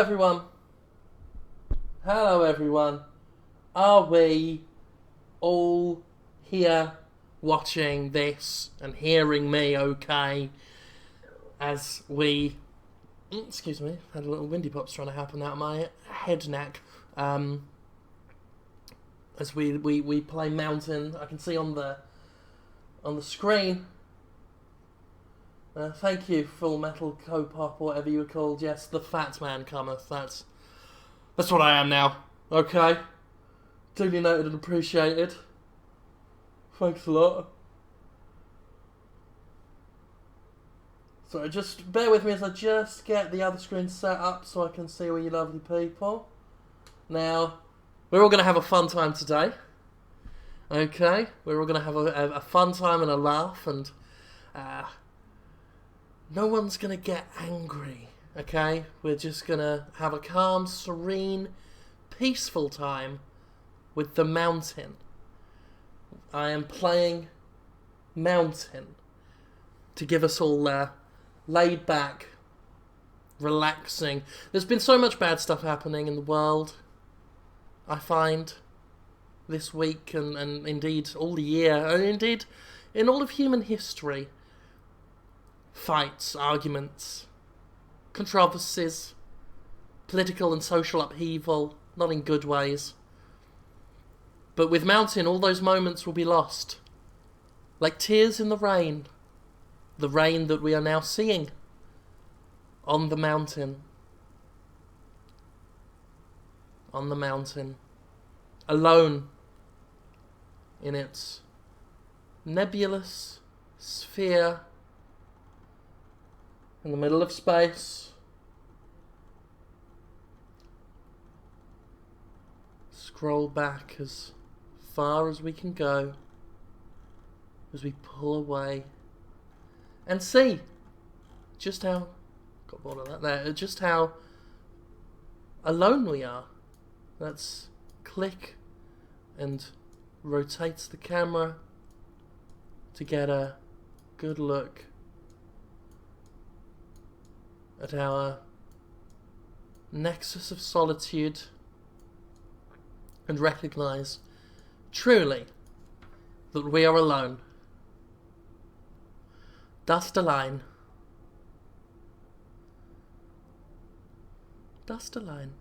everyone. Hello everyone. Are we all here watching this and hearing me okay as we... Excuse me, had a little windy pops trying to happen out of my head neck. As we play Mountain, I can see on the screen. Thank you, Full Metal Co-Pop, or whatever you were called. Yes, the Fat Man cometh. That's what I am now. Okay? Duly noted and appreciated. Thanks a lot. So just bear with me as I just get the other screen set up so I can see all you lovely people. Now, we're all going to have a fun time today. Okay? We're all going to have a fun time and a laugh, and no one's going to get angry. Okay? We're just going to have a calm, serene, peaceful time with the Mountain. I am playing Mountain to give us all laid back, relaxing. There's been so much bad stuff happening in the world, I find, this week and indeed all the year, and indeed in all of human history. Fights, arguments, controversies, political and social upheaval, not in good ways. But with Mountain, all those moments will be lost. Like tears in the rain that we are now seeing on the mountain. On the mountain. Alone in its nebulous sphere in the middle of space. Scroll back as far as we can go as we pull away and see just how, got bored of that there, just how alone we are. Let's click and rotate the camera to get a good look at our nexus of solitude and recognise truly that we are alone. Dust a line. Dust a line.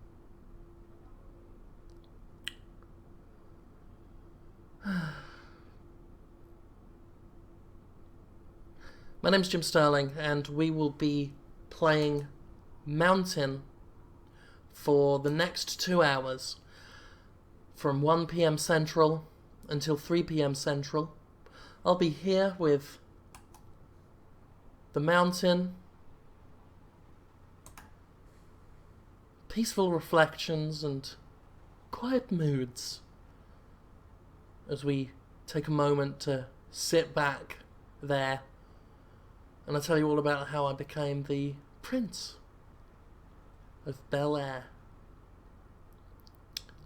My name's Jim Sterling, and we will be playing Mountain for the next 2 hours, from 1 PM Central until 3 PM Central. I'll be here with the Mountain, peaceful reflections and quiet moods as we take a moment to sit back there, and I'll tell you all about how I became the Prince of Bel-Air.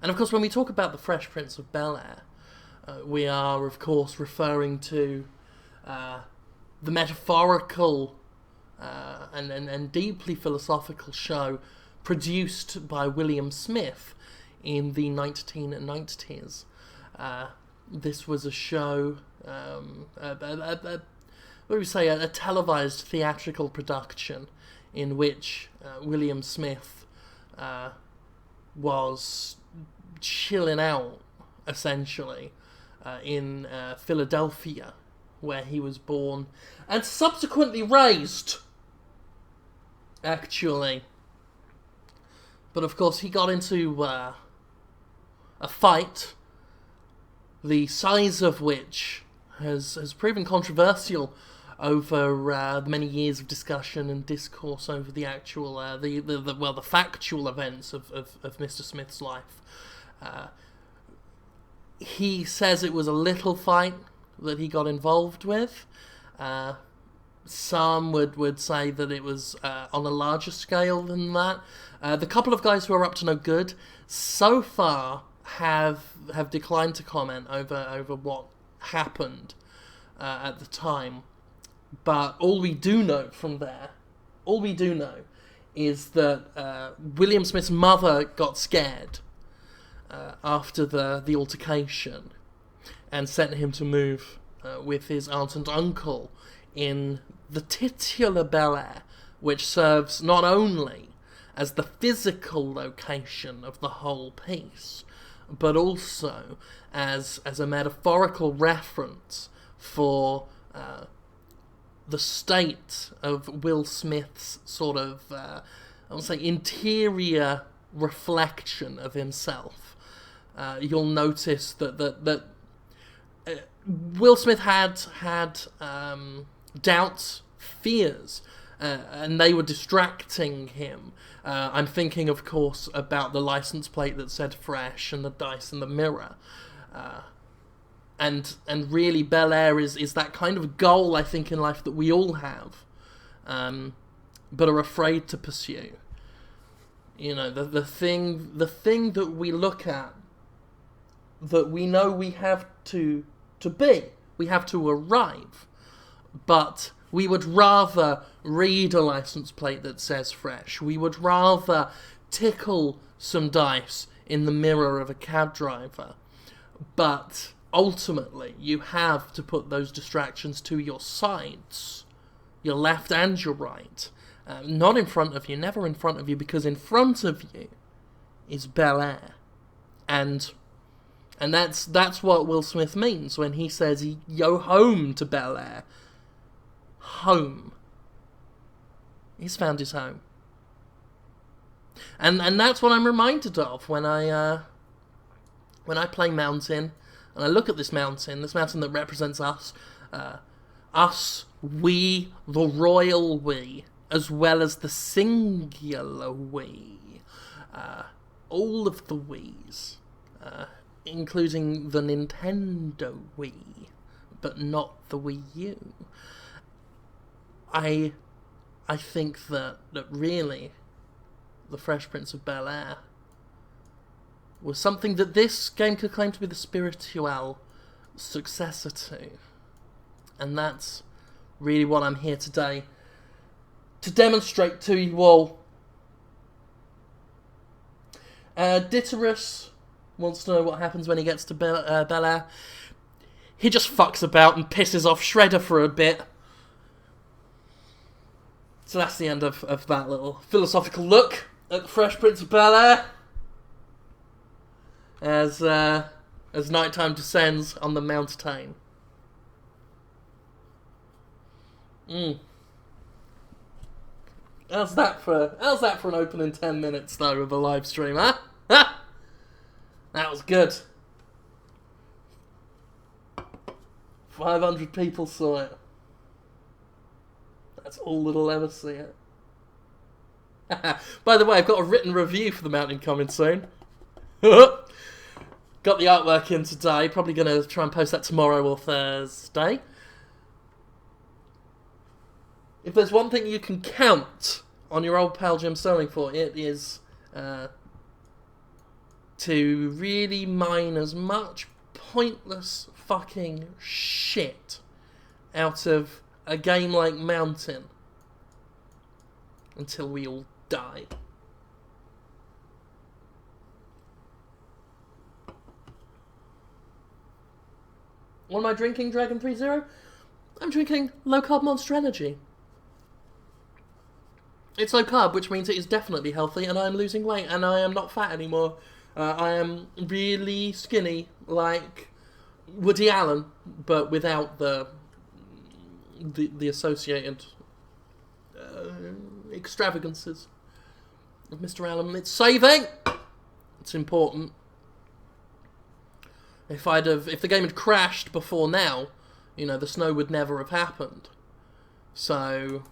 And of course, when we talk about the Fresh Prince of Bel-Air, we are of course referring to the metaphorical and deeply philosophical show produced by William Smith in the 1990s. This was a show, what do we say, a televised theatrical production in which William Smith was chilling out, essentially, in Philadelphia, where he was born and subsequently raised, actually. But of course he got into a fight, the size of which has proven controversial over many years of discussion and discourse over the actual, the factual events of Mr. Smith's life. He says it was a little fight that he got involved with. Some would say that it was on a larger scale than that. The couple of guys who are up to no good so far have declined to comment over what happened at the time. But all we do know from there, all we do know is that William Smith's mother got scared after the altercation and sent him to move with his aunt and uncle in the titular Bel Air, which serves not only as the physical location of the whole piece, but also as a metaphorical reference for the state of Will Smith's sort of, I would say, interior reflection of himself. You'll notice that Will Smith had doubts, fears, and they were distracting him. I'm thinking, of course, about the license plate that said Fresh and the dice in the mirror. And really, Bel Air is that kind of goal, I think, in life that we all have, but are afraid to pursue. You know, the thing that we look at, that we know we have to be, we have to arrive, but we would rather read a license plate that says Fresh. We would rather tickle some dice in the mirror of a cab driver. But ultimately, you have to put those distractions to your sides, your left and your right. Not in front of you, never in front of you, because in front of you is Bel Air. And that's what Will Smith means when he says, "Yo home to Bel Air." Home. He's found his home. And that's what I'm reminded of when I play Mountain, and I look at this mountain that represents us, we, the royal we, as well as the singular we, all of the we's, including the Nintendo Wii, but not the Wii U. I think that really the Fresh Prince of Bel Air was something that this game could claim to be the spiritual successor to. And that's really what I'm here today to demonstrate to you all. Ditterus wants to know what happens when he gets to Bel Air. He just fucks about and pisses off Shredder for a bit. So that's the end of that little philosophical look at the Fresh Prince of Bel Air. As nighttime descends on the mountain. How's that for an opening 10 minutes though of a live stream, huh? Ha! That was good. 500 people saw it. That's all that'll ever see it. By the way, I've got a written review for the mountain coming soon. Got the artwork in today. Probably going to try and post that tomorrow or Thursday. If there's one thing you can count on your old pal Jim Sterling for, it is to really mine as much pointless fucking shit out of a game like Mountain until we all die. What am I drinking, Dragon 3-0? I'm drinking low-carb Monster Energy. It's low-carb, which means it is definitely healthy, and I'm losing weight, and I am not fat anymore. I am really skinny, like Woody Allen, but without the associated extravagances of Mr. Allen. It's saving! It's important. If the game had crashed before now, you know, the snow would never have happened. So,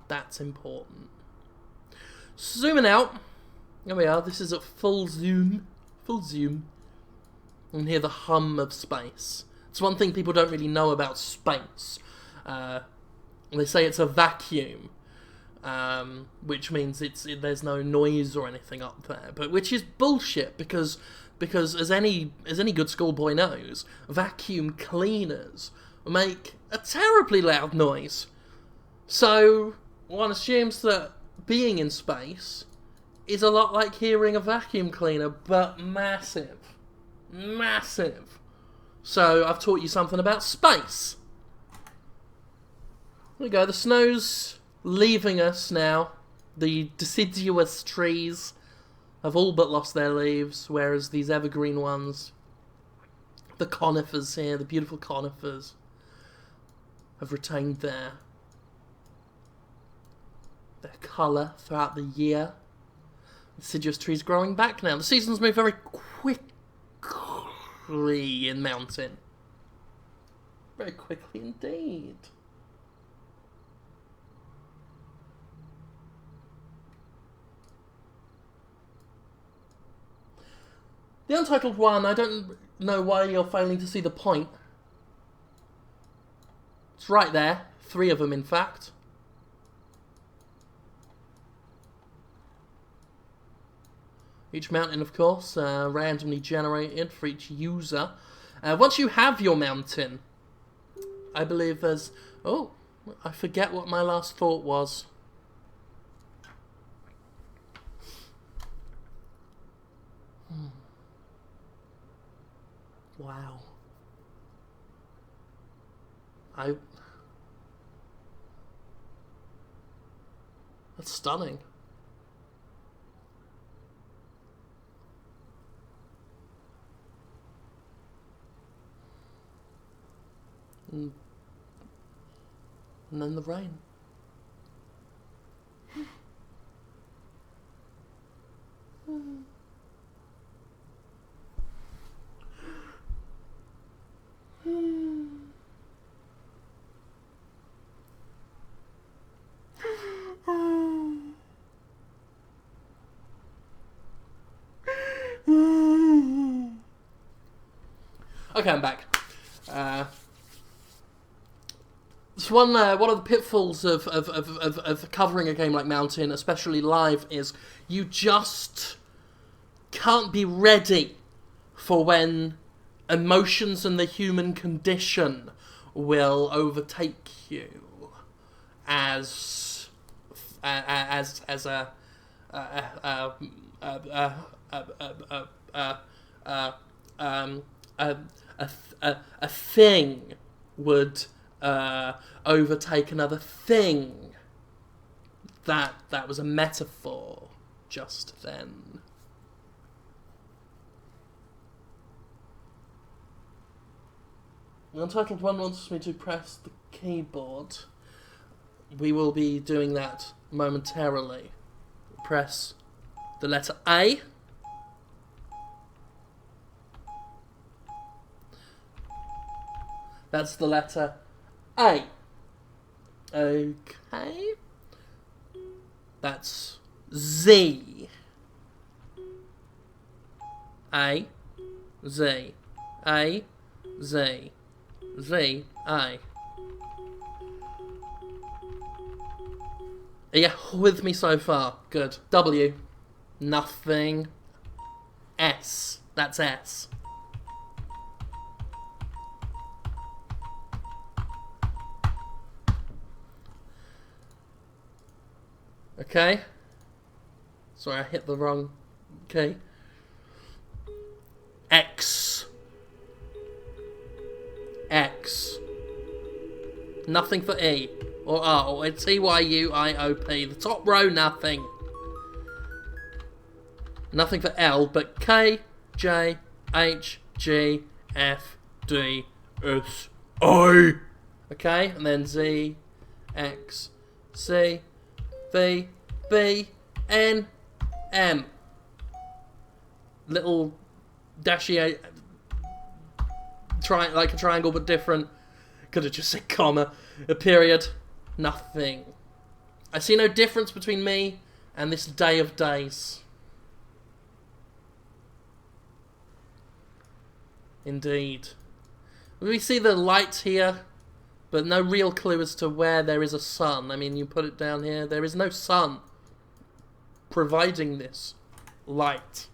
that's important. Zooming out. Here we are. This is at full zoom. Full zoom. You can hear the hum of space. It's one thing people don't really know about space. They say it's a vacuum, which means there's no noise or anything up there, but which is bullshit because as any good schoolboy knows, vacuum cleaners make a terribly loud noise. So one assumes that being in space is a lot like hearing a vacuum cleaner, but massive. Massive. So I've taught you something about space. There we go, the snow's leaving us now. The deciduous trees have all but lost their leaves, whereas these evergreen ones, the conifers here, the beautiful conifers, have retained their colour throughout the year. Deciduous trees growing back now. The seasons move very quickly in Mountain. Very quickly indeed. The Untitled One, I don't know why you're failing to see the point. It's right there. 3 of them, in fact. Each mountain, of course, randomly generated for each user. Once you have your mountain, I believe there's... Oh, I forget what my last thought was. Wow. That's stunning. And then the rain. Okay, I'm back. So one of the pitfalls of covering a game like Mountain, especially live, is you just can't be ready for when emotions and the human condition will overtake you as a thing would overtake another thing. That was a metaphor just then. The Untitled One wants me to press the keyboard. We will be doing that momentarily. Press the letter A. That's the letter A. Okay. That's Z. A. Z. A. Z. Z. A. Are you with me so far? Good. W. Nothing. S. That's S. Okay. Sorry, I hit the wrong... Okay. X. X. Nothing for E. Or R. It's E-Y-U-I-O-P. The top row, nothing. Nothing for L, but K, J, H, G, F, D, S, I. Okay, and then Z, X, C, V, B, N, M. Little dashy, like a triangle but different. Could have just said comma. A period. Nothing. I see no difference between me and this day of days. Indeed. We see the light here, but no real clue as to where there is a sun. I mean, you put it down here. There is no sun providing this light.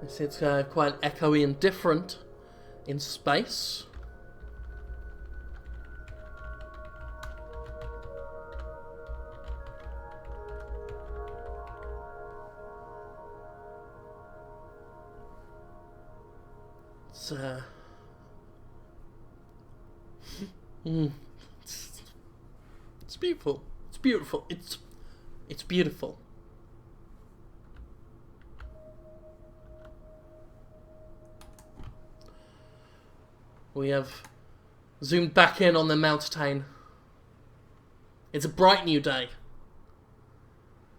It's quite echoey and different in space. It's it's beautiful. It's beautiful. It's beautiful. We have zoomed back in on the mountain. It's a bright new day.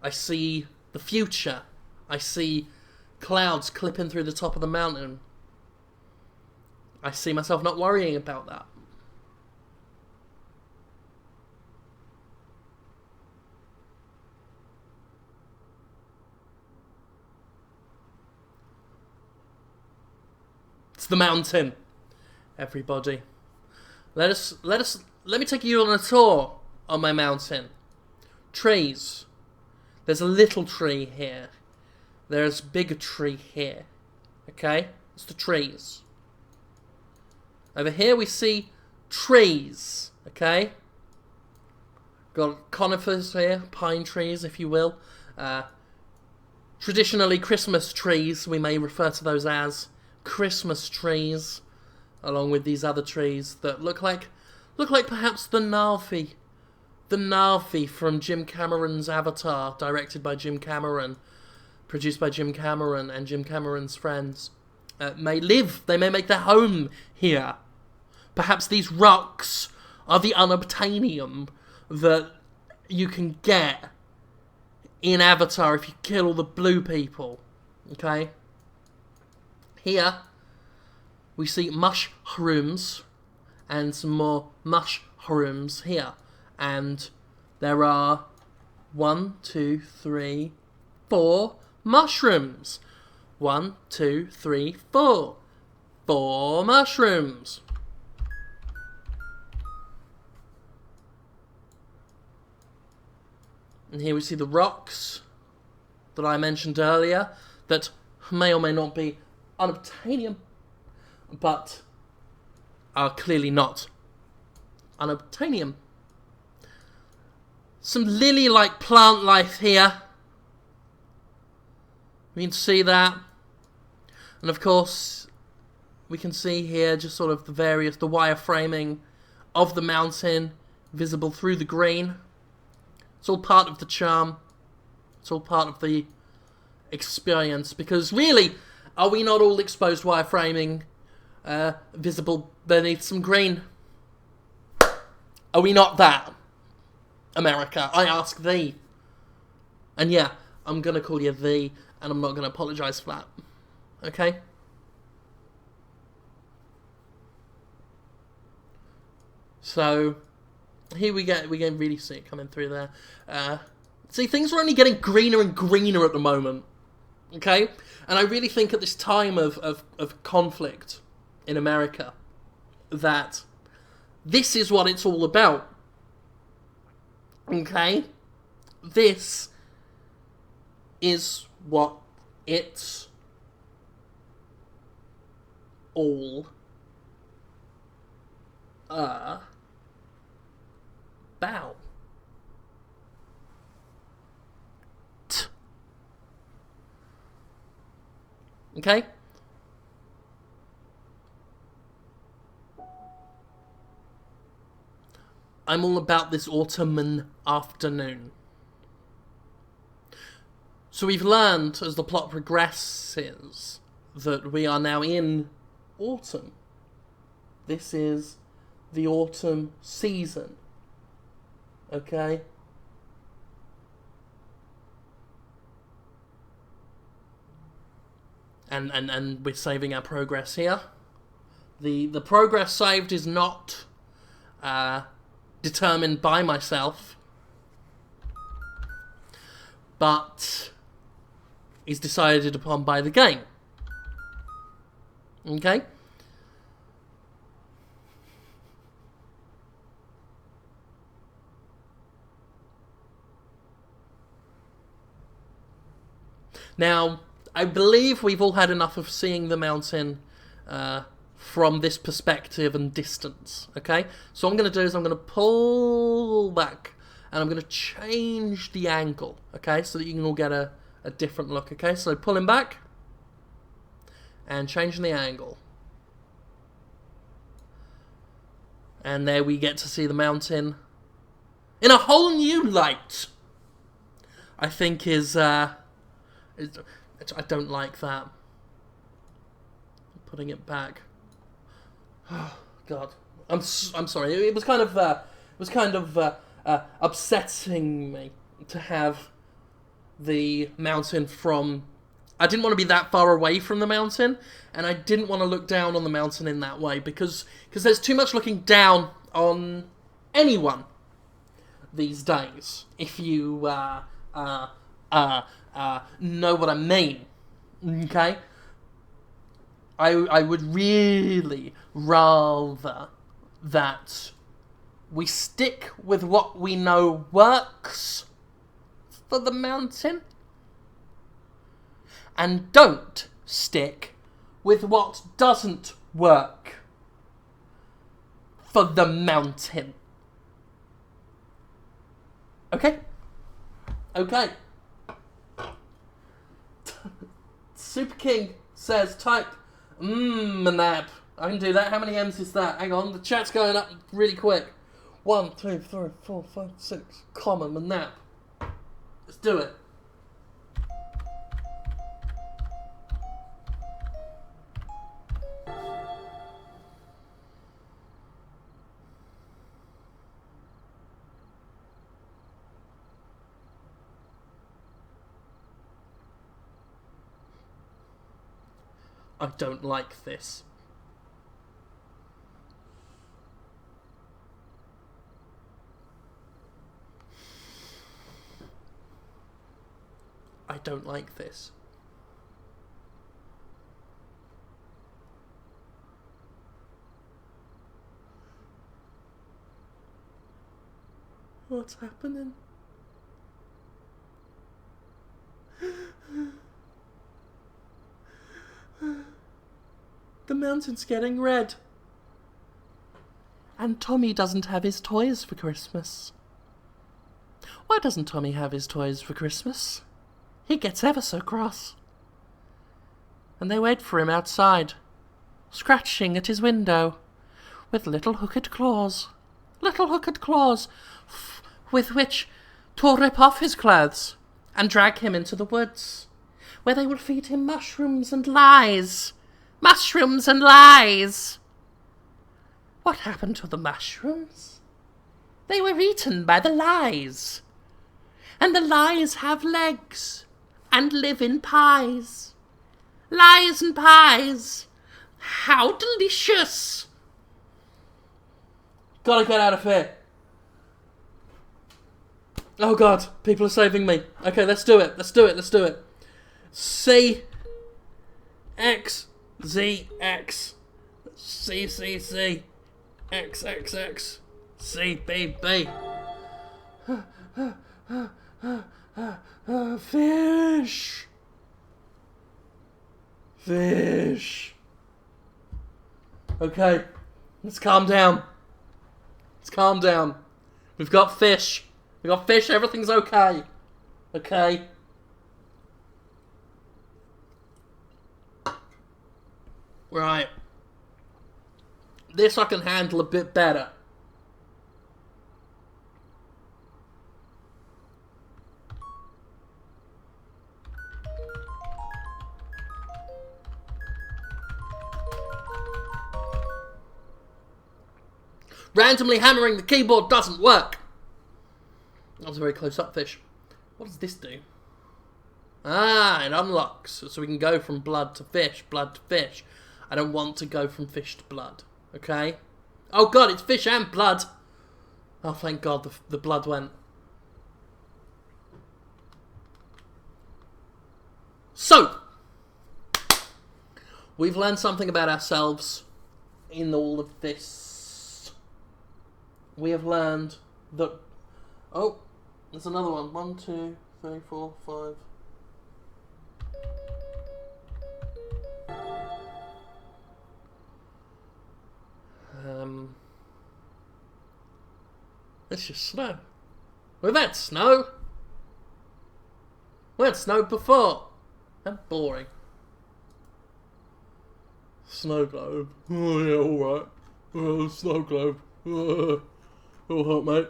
I see the future. I see clouds clipping through the top of the mountain. I see myself not worrying about that. It's the mountain, everybody. Let me take you on a tour on my mountain. Trees. There's a little tree here. There's a bigger tree here. Okay? It's the trees. Over here we see trees. Okay? Got conifers here, pine trees, if you will. Traditionally, Christmas trees, we may refer to those as Christmas trees, along with these other trees that look like perhaps the Na'vi from Jim Cameron's Avatar, directed by Jim Cameron, produced by Jim Cameron and Jim Cameron's friends, they may make their home here. Perhaps these rocks are the unobtainium that you can get in Avatar if you kill all the blue people. Okay? Here, we see mushrooms and some more mushrooms here. And there are 1, 2, 3, 4 mushrooms. 1, 2, 3, 4. 4 mushrooms. And here we see the rocks that I mentioned earlier that may or may not be unobtainium, but are clearly not unobtainium. Some lily-like plant life here. We can see that. And of course, we can see here just sort of the wireframing of the mountain visible through the green. It's all part of the charm. It's all part of the experience. Because really, are we not all exposed wireframing visible beneath some green? Are we not that? America, I ask thee. And yeah, I'm going to call you thee, and I'm not going to apologise for that. Okay? So, here we can really see it coming through there. See, things are only getting greener and greener at the moment. Okay? And I really think at this time of conflict in America that this is what it's all about. Okay? This is what it's all about. Okay? I'm all about this autumn afternoon. So we've learned as the plot progresses that we are now in autumn. This is the autumn season. Okay? And we're saving our progress here. The progress saved is not determined by myself, but is decided upon by the game. Okay? Now, I believe we've all had enough of seeing the mountain from this perspective and distance, okay? So what I'm going to do is I'm going to pull back, and I'm going to change the angle, okay? So that you can all get a different look, okay? So pulling back, and changing the angle. And there we get to see the mountain in a whole new light. I think I don't like that. Putting it back. Oh God, I'm sorry. It was kind of upsetting me to have the mountain from. I didn't want to be that far away from the mountain, and I didn't want to look down on the mountain in that way because there's too much looking down on anyone these days. If you know what I mean, okay? I would really rather that we stick with what we know works for the mountain and don't stick with what doesn't work for the mountain. Okay? Okay. Super King says, type nap. I can do that. How many M's is that? Hang on, the chat's going up really quick. 1, 2, 3, 4, 5, 6. Comma, manap. Let's do it. I don't like this. I don't like this. What's happening? The mountain's getting red. And Tommy doesn't have his toys for Christmas. Why doesn't Tommy have his toys for Christmas? He gets ever so cross. And they wait for him outside, scratching at his window, with little hooked claws. Little hooked claws, with which to rip off his clothes and drag him into the woods, where they will feed him mushrooms and lies. Mushrooms and lies! What happened to the mushrooms? They were eaten by the lies. And the lies have legs and live in pies. Lies and pies! How delicious! Gotta get out of here. Oh God, people are saving me. Okay, let's do it. Let's do it. Let's do it. C X Z X C C C X X X C B B. Fish. Fish. Okay, let's calm down. Let's calm down. We've got fish. We've got fish. Everything's okay. Okay. Right. This I can handle a bit better. Randomly hammering the keyboard doesn't work. That was a very close-up fish. What does this do? Ah, it unlocks. So we can go from blood to fish, blood to fish. I don't want to go from fish to blood. Okay? Oh God, it's fish and blood. Oh, thank God the blood went. So, we've learned something about ourselves in all of this. We have learned that... Oh, there's another one. 1, 2, 3, 4, 5. It's just snow. We've had snow. We had snow before. How boring. Snow globe. Oh yeah, alright. Oh, snow globe. Oh, hot, mate.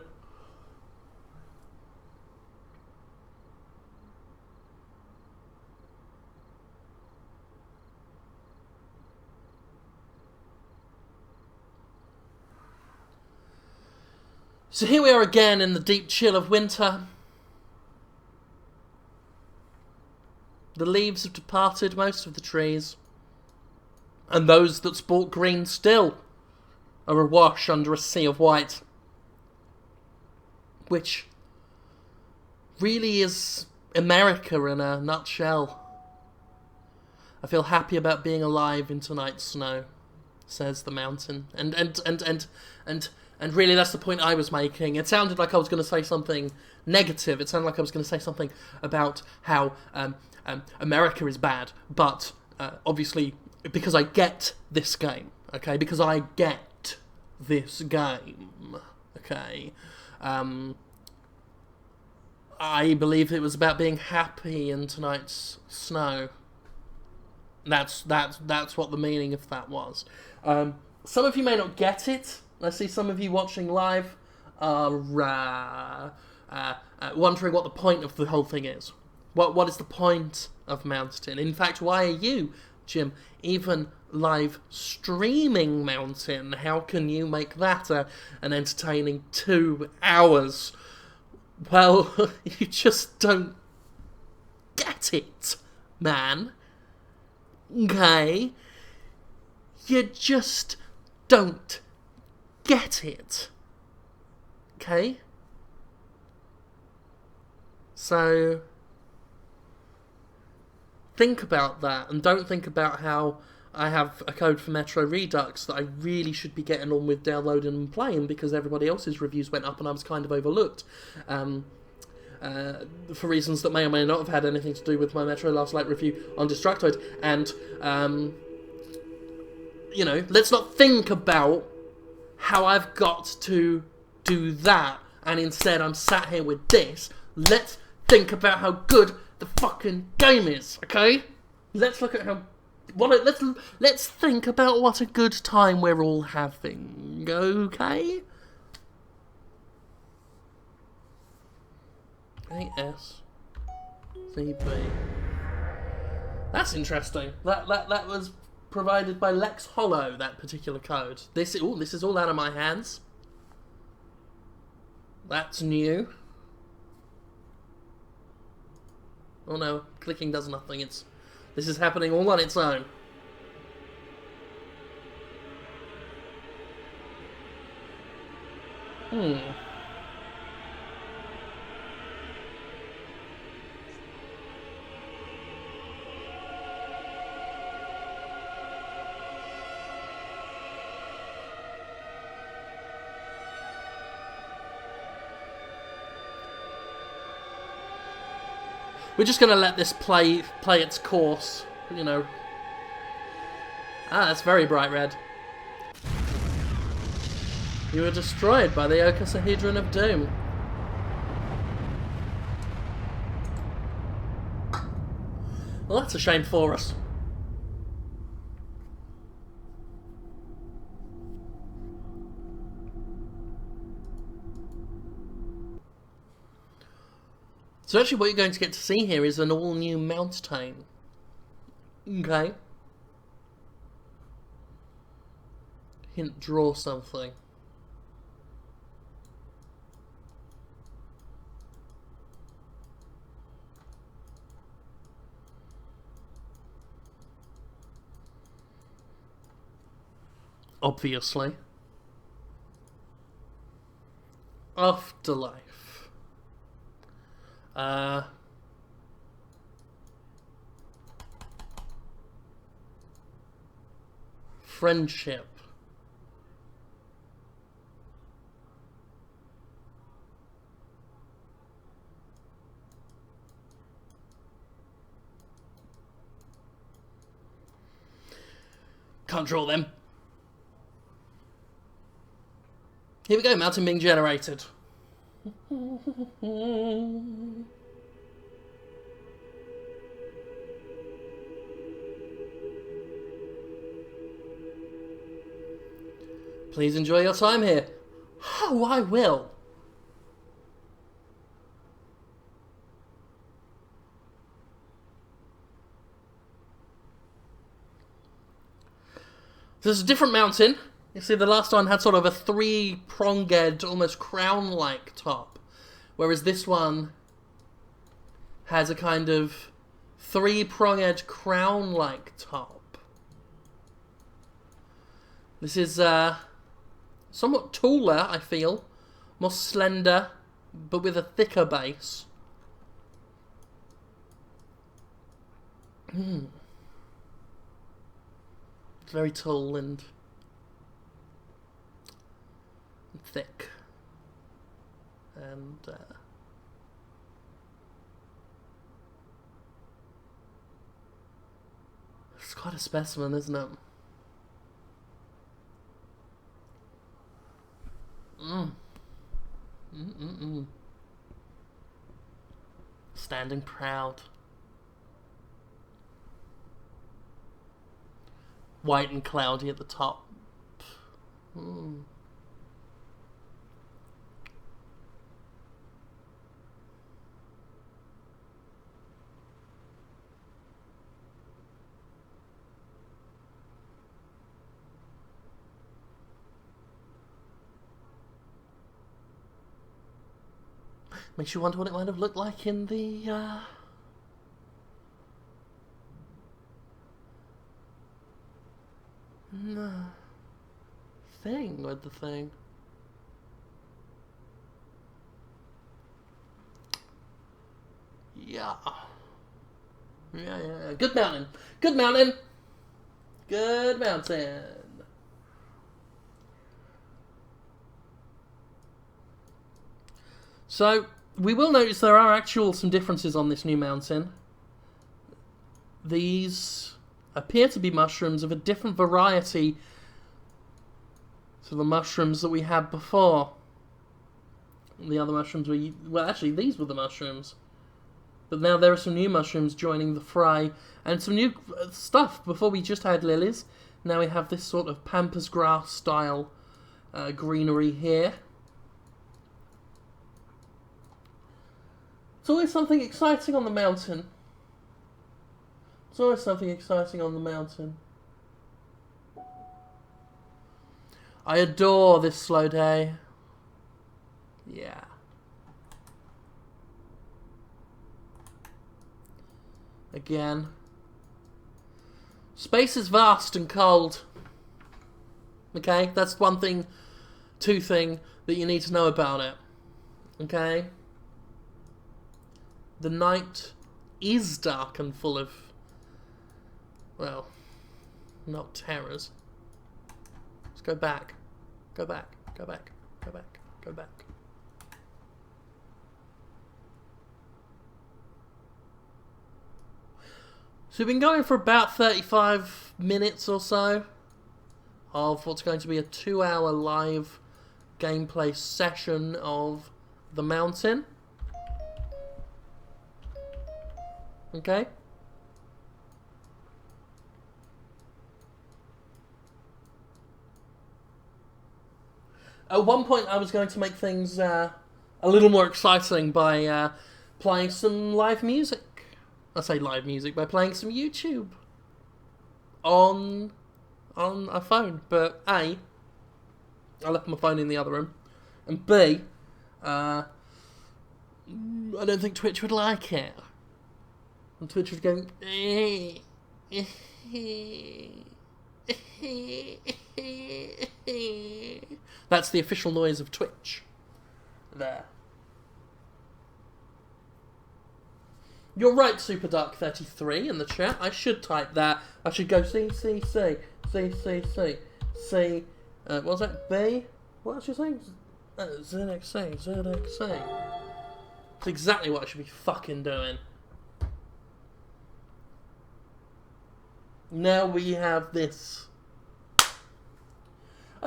So here we are again in the deep chill of winter. The leaves have departed, most of the trees. And those that sport green still are awash under a sea of white. Which really is America in a nutshell. I feel happy about being alive in tonight's snow, says the mountain. And really that's the point I was making. It sounded like I was going to say something negative. It sounded like I was going to say something about how America is bad. But obviously, because I get this game, okay? Because I get this game, okay? I believe it was about being happy in tonight's snow. That's what the meaning of that was. Some of you may not get it. I see some of you watching live are wondering what the point of the whole thing is. What is the point of Mountain? In fact, why are you, Jim, even live streaming Mountain? How can you make that an entertaining 2 hours? Well, you just don't get it, man. Okay? You just don't get it. Okay? So think about that, and don't think about how I have a code for Metro Redux that I really should be getting on with downloading and playing because everybody else's reviews went up and I was kind of overlooked. For reasons that may or may not have had anything to do with my Metro Last Light review on Destructoid. And, you know, let's not think about how I've got to do that, and instead I'm sat here with this. Let's think about how good the fucking game is, okay? Let's look at how... Let's think about what a good time we're all having, okay? ASCB. That's interesting. That was provided by Lex Hollow, that particular code. This is all out of my hands. That's new. Oh no, clicking does nothing. This is happening all on its own. We're just gonna let this play its course, you know. Ah, that's very bright red. You were destroyed by the Icosahedron of Doom. Well, that's a shame for us. So actually what you're going to get to see here is an all-new Mountain. Okay. Hint, draw something. Obviously. Afterlife. Friendship. Can't draw them. Here we go, mountain being generated. Please enjoy your time here. Oh, I will. This is a different mountain. You see, the last one had sort of a three-pronged, almost crown-like top. Whereas this one has a kind of three-pronged crown-like top. This is somewhat taller, I feel. More slender, but with a thicker base. It's very tall and thick. And it's quite a specimen, isn't it? Standing proud. White and cloudy at the top. Makes you wonder what it might have looked like in the thing with the thing. Yeah. Yeah. Good mountain. Good mountain. Good mountain. So, we will notice there are some differences on this new mountain. These appear to be mushrooms of a different variety to the mushrooms that we had before. The other mushrooms were... Well, actually, these were the mushrooms. But now there are some new mushrooms joining the fray. And some new stuff. Before we just had lilies. Now we have this sort of pampas grass style greenery here. It's always something exciting on the mountain. It's always something exciting on the mountain. I adore this slow day. Yeah. Again. Space is vast and cold. Okay? That's two thing that you need to know about it. Okay? The night is dark and full of, well, not terrors. Let's go back. Go back. Go back. Go back. Go back. So we've been going for about 35 minutes or so of what's going to be a 2-hour live gameplay session of The Mountain. Okay? At one point I was going to make things a little more exciting by playing some live music. I say live music by playing some YouTube on a phone. But A, I left my phone in the other room. And B, I don't think Twitch would like it. And Twitch was going... That's the official noise of Twitch. There. You're right, SuperDark33 in the chat. I should type that. I should go C. What was that? B? What was you saying? ZXC. That's exactly what I should be fucking doing. Now we have this.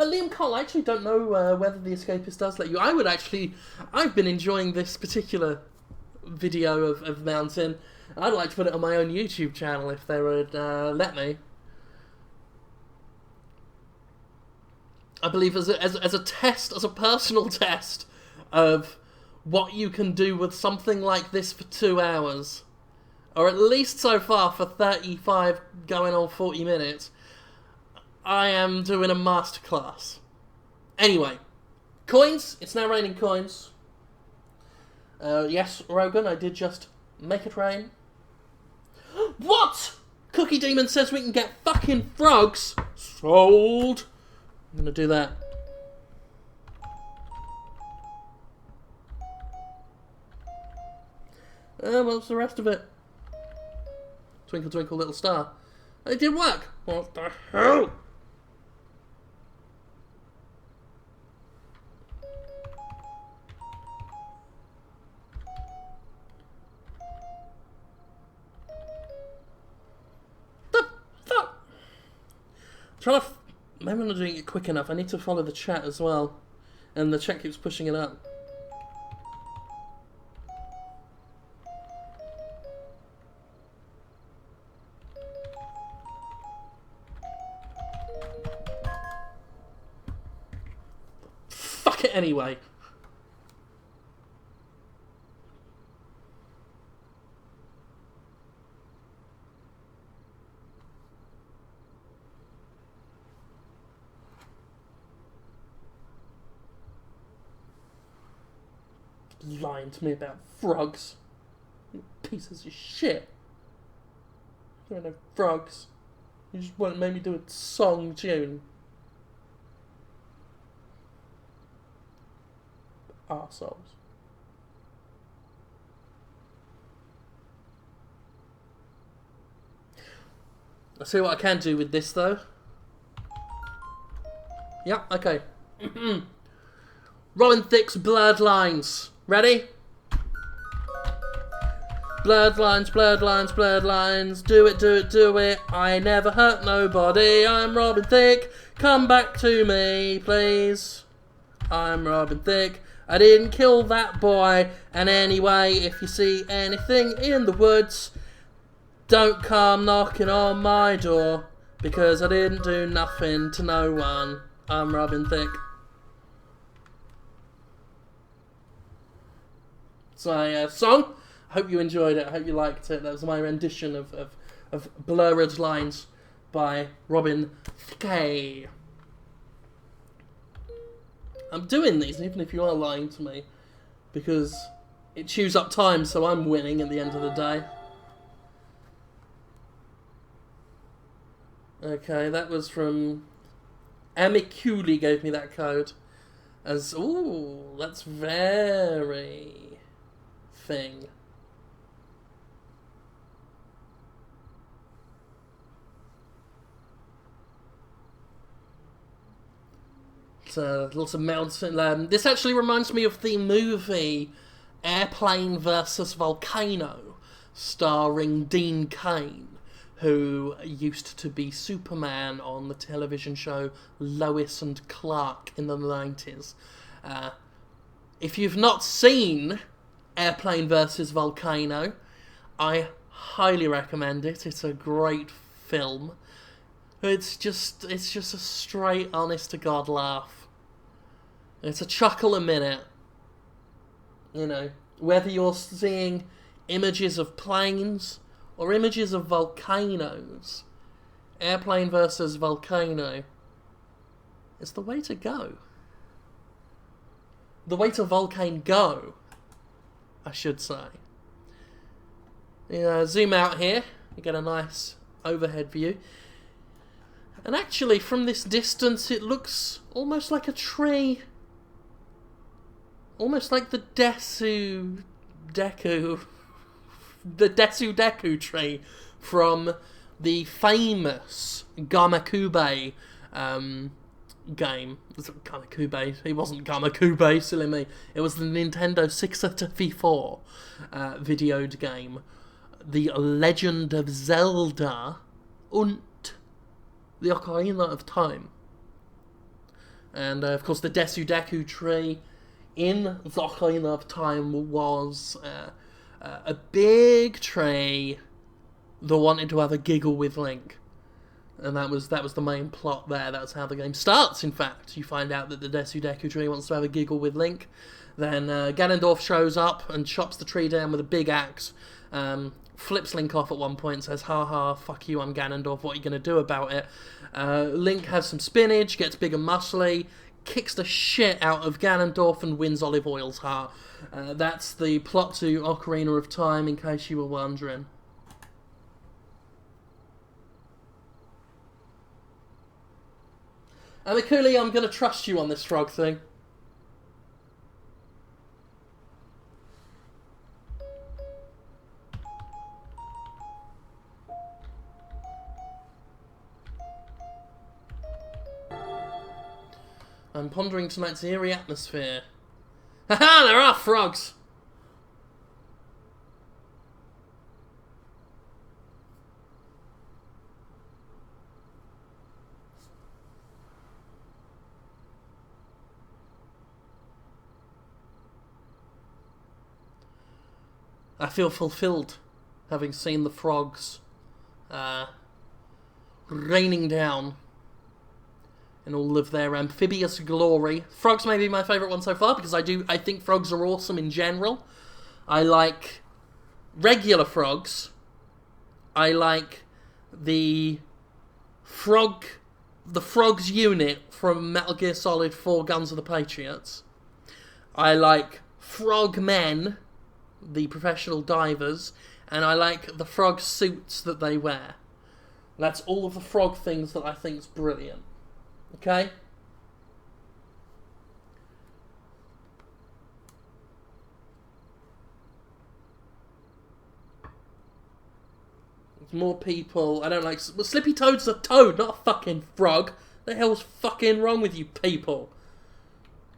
Liam Cole, I actually don't know whether the Escapist does let you. I've been enjoying this particular video of Mountain. I'd like to put it on my own YouTube channel if they would let me. I believe as a test, as a personal test of what you can do with something like this for 2 hours, or at least so far for 35 going on 40 minutes, I am doing a masterclass. Anyway, coins. It's now raining coins. Yes, Rogan, I did just make it rain. What? Cookie Demon says we can get fucking frogs. Sold. I'm gonna do that. What's the rest of it? Twinkle, twinkle, little star. It did work. What the hell? The fuck? Maybe I'm not doing it quick enough. I need to follow the chat as well. And the chat keeps pushing it up. Fuck it anyway. Lying to me about frogs. You pieces of shit. There are no frogs. You just won't make me do a song tune. Arseholes. I'll see what I can do with this though. Yep, okay. Robin Thicke's Blurred Lines. Ready? Blurred lines, blurred lines, blurred lines. Do it, do it, do it. I never hurt nobody. I'm Robin Thicke. Come back to me, please. I'm Robin Thicke. I didn't kill that boy. And anyway, if you see anything in the woods, don't come knocking on my door, because I didn't do nothing to no one. I'm Robin Thicke. It's my song. I hope you enjoyed it. I hope you liked it. That was my rendition of Blurred Lines by Robin Thicke. I'm doing these even if you are lying to me, because it chews up time, so I'm winning at the end of the day. Okay, that was from Amiculi gave me that code. As ooh, that's very thing. Lots of mountain. This actually reminds me of the movie Airplane vs. Volcano, starring Dean Cain, who used to be Superman on the television show Lois and Clark in the 90s. If you've not seen Airplane vs. Volcano, I highly recommend it. It's a great film. It's just a straight, honest-to-God laugh. It's a chuckle a minute. You know, whether you're seeing images of planes or images of volcanoes, Airplane vs. Volcano is the way to go. The way to Volcane go, I should say. Zoom out here, you get a nice overhead view. And actually, from this distance, it looks almost like a tree. Almost like the Desu Deku tree from the famous Gamakube game. Was it Gamakube? It wasn't Gamakube, silly me. It was the Nintendo 64 videoed game. The Legend of Zelda und the Ocarina of Time. And of course the Desu tree in the Ocarina of Time was a big tree that wanted to have a giggle with Link. And that was the main plot there. That's how the game starts, in fact. You find out that the Desu tree wants to have a giggle with Link. Then Ganondorf shows up and chops the tree down with a big axe. Flips Link off at one point and says, "Ha ha, fuck you, I'm Ganondorf, what are you going to do about it?" Link has some spinach, gets big and muscly, kicks the shit out of Ganondorf and wins Olive Oil's heart. That's the plot to Ocarina of Time, in case you were wondering. Amikuli, I'm going to trust you on this frog thing. I'm pondering tonight's eerie atmosphere. Haha, there are frogs! I feel fulfilled, having seen the frogs raining down in all of their amphibious glory. Frogs may be my favourite one so far, because I think frogs are awesome in general. I like regular frogs. I like the frogs unit from Metal Gear Solid 4 Guns of the Patriots. I like frogmen, the professional divers, and I like the frog suits that they wear. That's all of the frog things that I think is brilliant. Okay? There's more people. I don't like... Well, Slippy Toad's a toad, not a fucking frog. The hell's fucking wrong with you people?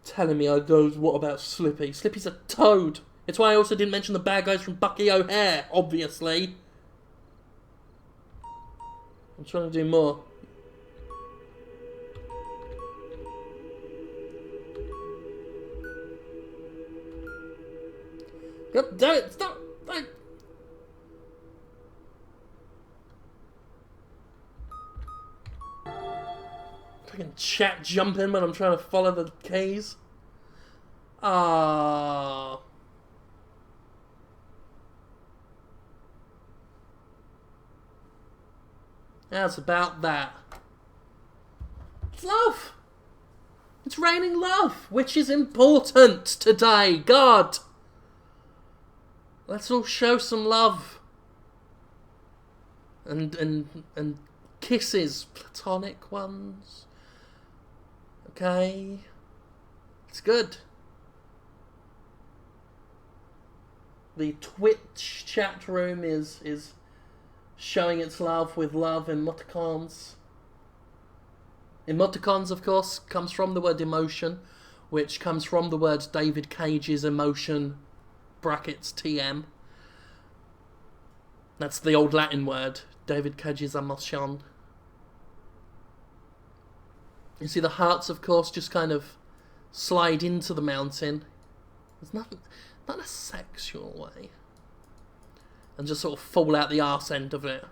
Telling me I don't... What about Slippy? Slippy's a toad. It's why I also didn't mention the bad guys from Bucky O'Hare, obviously. I'm trying to do more. God damn it, stop! Fucking chat jumping when I'm trying to follow the keys. Ah. That's about that. It's love! It's raining love, which is important today, God! Let's all show some love. And kisses, platonic ones. Okay? It's good. The Twitch chat room is showing its love with love emoticons. Emoticons, of course, comes from the word emotion, which comes from the word David Cage's emotion, brackets TM. That's the old Latin word, David Cage's emotion. You see the hearts, of course, just kind of slide into the mountain. There's nothing, not in a sexual way. And just sort of fall out the arse end of it.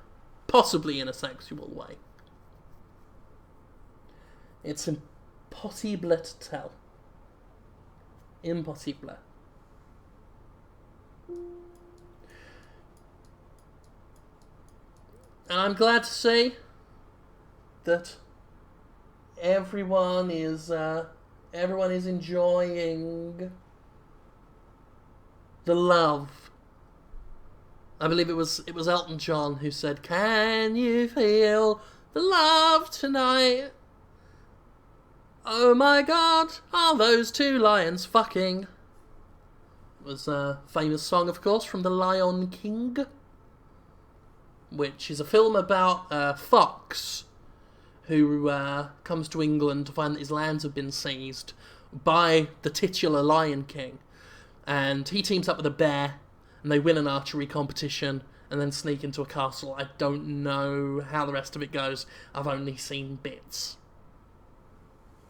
Possibly in a sexual way. It's impossible to tell. Impossible. And I'm glad to see that everyone is enjoying the love. I believe it was Elton John who said, "Can you feel the love tonight? Oh my God, are those two lions fucking?" It was a famous song, of course, from The Lion King, which is a film about a fox who comes to England to find that his lands have been seized by the titular Lion King. And he teams up with a bear, and they win an archery competition, and then sneak into a castle. I don't know how the rest of it goes. I've only seen bits.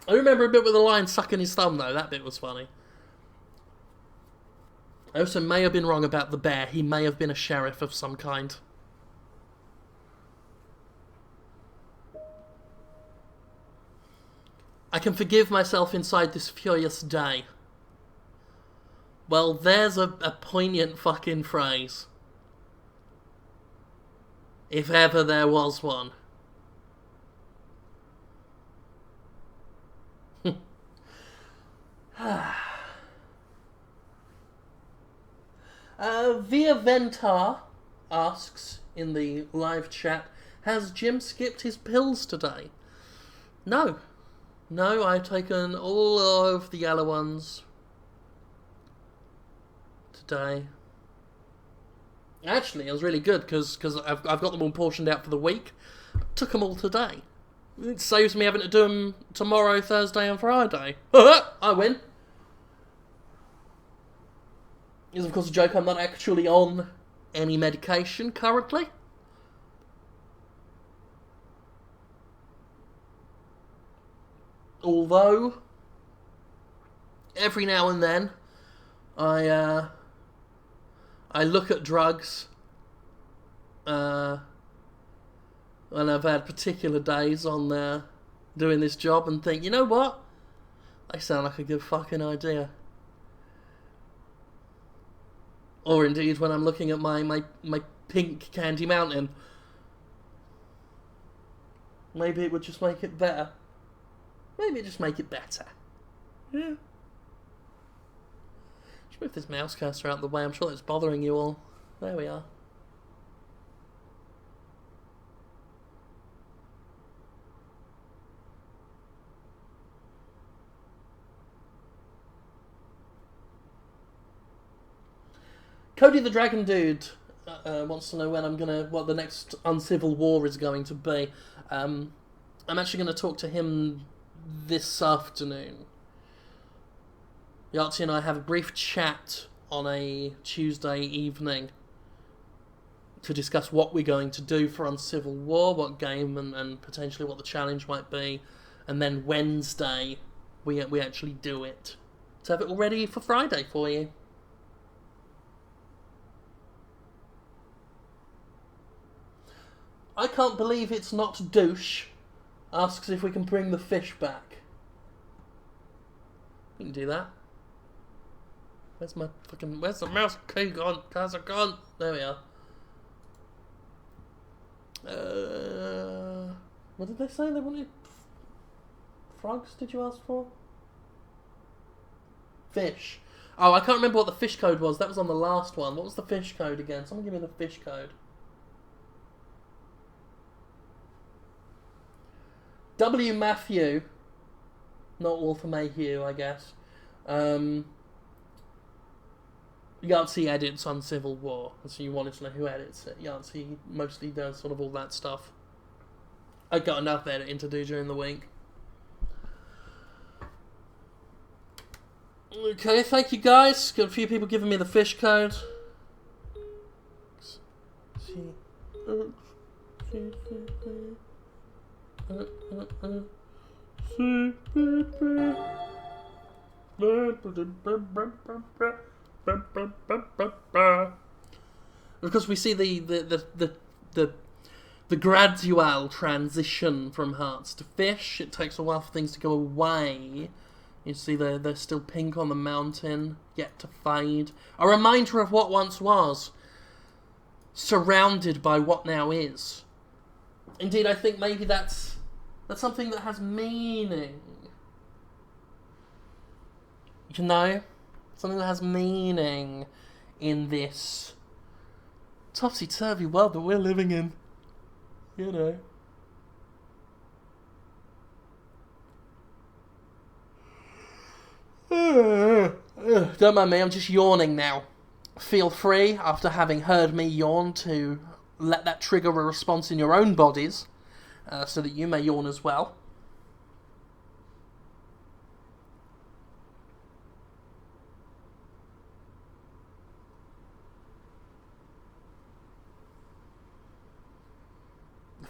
I remember a bit with the lion sucking his thumb, though. That bit was funny. I also may have been wrong about the bear. He may have been a sheriff of some kind. I can forgive myself inside this furious day. Well, there's a poignant fucking phrase. If ever there was one. Via Ventar asks in the live chat, has Jim skipped his pills today? No. No, I've taken all of the yellow ones today. Actually, it was really good because I've got them all portioned out for the week. Took them all today. It saves me having to do them tomorrow, Thursday and Friday. I win. Is of course a joke. I'm not actually on any medication currently. Although, every now and then, I look at drugs when I've had particular days on doing this job and think, you know what? They sound like a good fucking idea. Or indeed when I'm looking at my pink Candy Mountain. Maybe it would just make it better. Maybe just make it better. Yeah. Just move this mouse cursor out of the way. I'm sure it's bothering you all. There we are. Cody the Dragon Dude wants to know what the next Uncivil War is going to be. I'm actually going to talk to him this afternoon. Yahtzee and I have a brief chat on a Tuesday evening to discuss what we're going to do for Uncivil War, what game and potentially what the challenge might be, and then Wednesday we actually do it. To have it all ready for Friday for you. I can't believe it's not douche. Asks if we can bring the fish back. We can do that. Where's the mouse key gone? How's it gone? There we are. What did they say? They wanted frogs, did you ask for? Fish. Oh, I can't remember what the fish code was. That was on the last one. What was the fish code again? Someone give me the fish code. W. Matthew, not Walter Mayhew, I guess. Yahtzee edits on Civil War, so you wanted to know who edits it. Yahtzee mostly does sort of all that stuff. I've got enough editing to do during the week. Okay, thank you guys. Got a few people giving me the fish code. Because we see the gradual transition from hearts to fish. It takes a while for things to go away. You see they're still pink on the mountain, yet to fade. A reminder of what once was, surrounded by what now is. Indeed, I think maybe that's something that has meaning. You know? Something that has meaning in this topsy-turvy world that we're living in. You know. Don't mind me, I'm just yawning now. Feel free, after having heard me yawn, to let that trigger a response in your own bodies, so that you may yawn as well.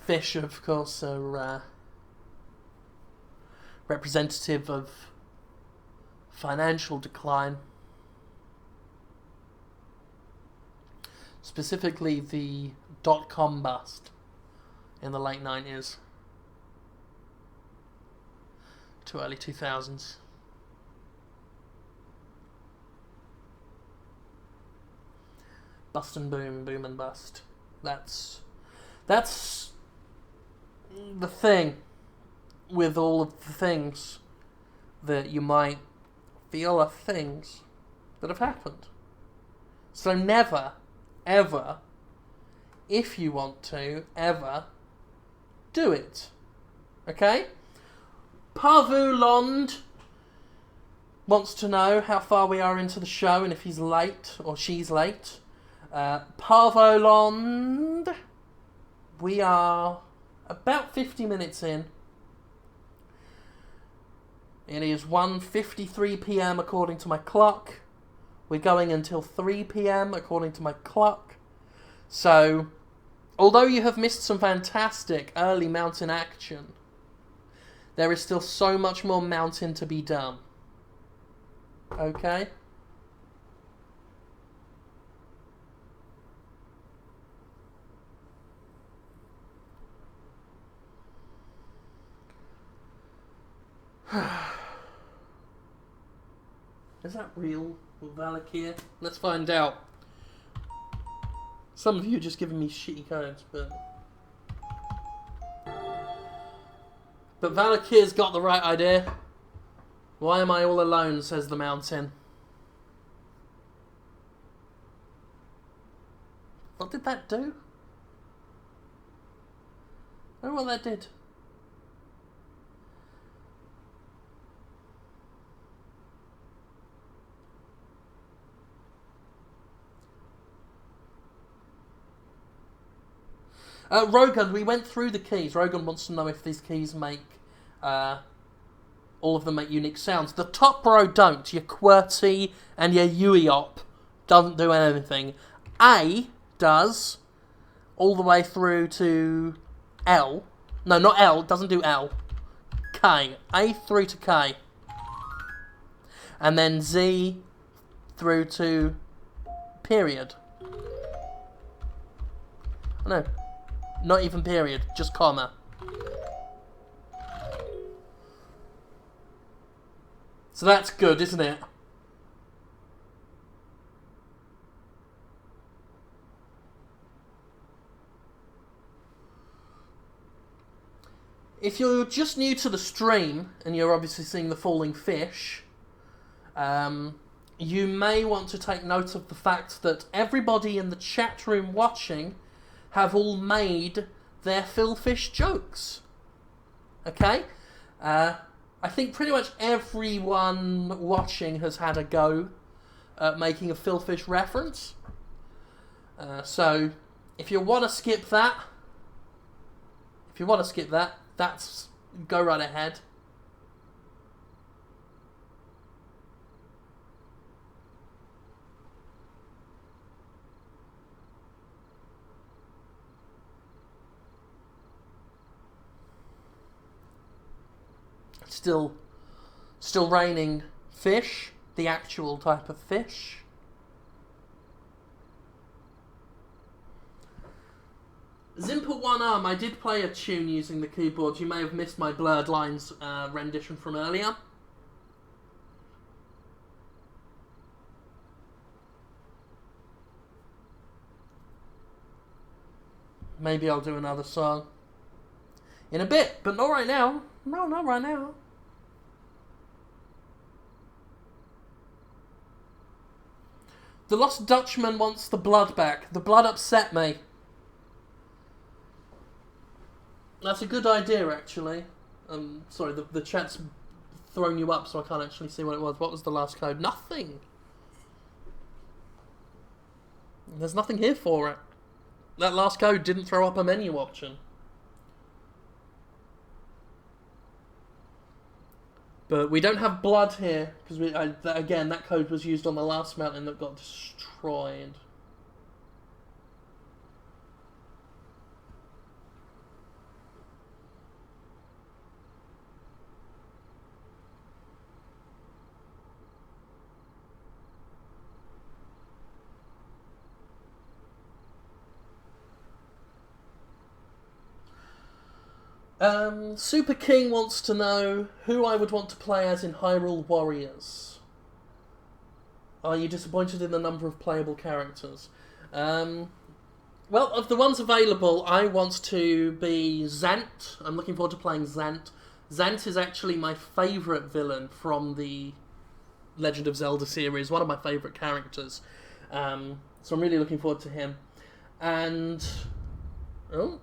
Fish, of course, are representative of financial decline. Specifically the dot-com bust in the late 90s to early 2000s. Bust and boom, boom and bust. That's the thing with all of the things that you might feel are things that have happened. So never, ever, if you want to, ever, do it. Okay? Parvulond wants to know how far we are into the show and if he's late or she's late. Parvolond, we are about 50 minutes in. It is 1:53 p.m. according to my clock. We're going until 3 p.m. according to my clock. So, although you have missed some fantastic early mountain action, there is still so much more mountain to be done. Okay? Is that real, Valakir? Let's find out. Some of you are just giving me shitty codes, but Valakir's got the right idea. Why am I all alone, says the mountain. What did that do? I don't know what that did. Rogan, we went through the keys. Rogan wants to know if these keys make, all of them make unique sounds. The top row don't. Your QWERTY and your UEOP doesn't do anything. A does, all the way through to L. No, not L, it doesn't do L. K. A through to K. And then Z through to period. Oh, no. Not even period, just comma. So that's good, isn't it? If you're just new to the stream, and you're obviously seeing the falling fish, you may want to take note of the fact that everybody in the chat room watching have all made their Philfish jokes. Okay? I think pretty much everyone watching has had a go at making a Philfish reference. So, if you want to skip that, that's go right ahead. Still raining fish, the actual type of fish. Zimper One Arm, I did play a tune using the keyboard. You may have missed my Blurred Lines rendition from earlier. Maybe I'll do another song in a bit, but not right now. No, not right now. The Lost Dutchman wants the blood back. The blood upset me. That's a good idea, actually. Sorry, the chat's thrown you up, so I can't actually see what it was. What was the last code? Nothing. There's nothing here for it. That last code didn't throw up a menu option. But we don't have blood here, because again, that code was used on the last mountain that got destroyed. Super King wants to know who I would want to play as in Hyrule Warriors. Are you disappointed in the number of playable characters? Well, of the ones available, I want to be Zant. I'm looking forward to playing Zant. Zant is actually my favourite villain from the Legend of Zelda series, one of my favourite characters. So I'm really looking forward to him. And... oh...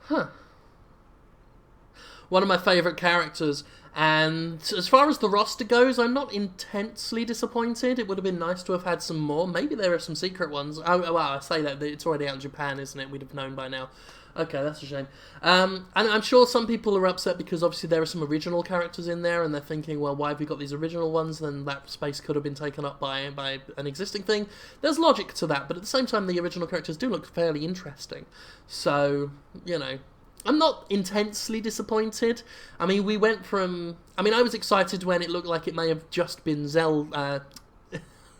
huh. One of my favourite characters. And as far as the roster goes, I'm not intensely disappointed. It would have been nice to have had some more. Maybe there are some secret ones. Oh, well, I say that. It's already out in Japan, isn't it? We'd have known by now. Okay, that's a shame. And I'm sure some people are upset because obviously there are some original characters in there and they're thinking, well, why have we got these original ones? Then that space could have been taken up by an existing thing. There's logic to that, but at the same time, the original characters do look fairly interesting. So, you know... I'm not intensely disappointed. I mean, we went from... I mean, I was excited when it looked like it may have just been Zelda...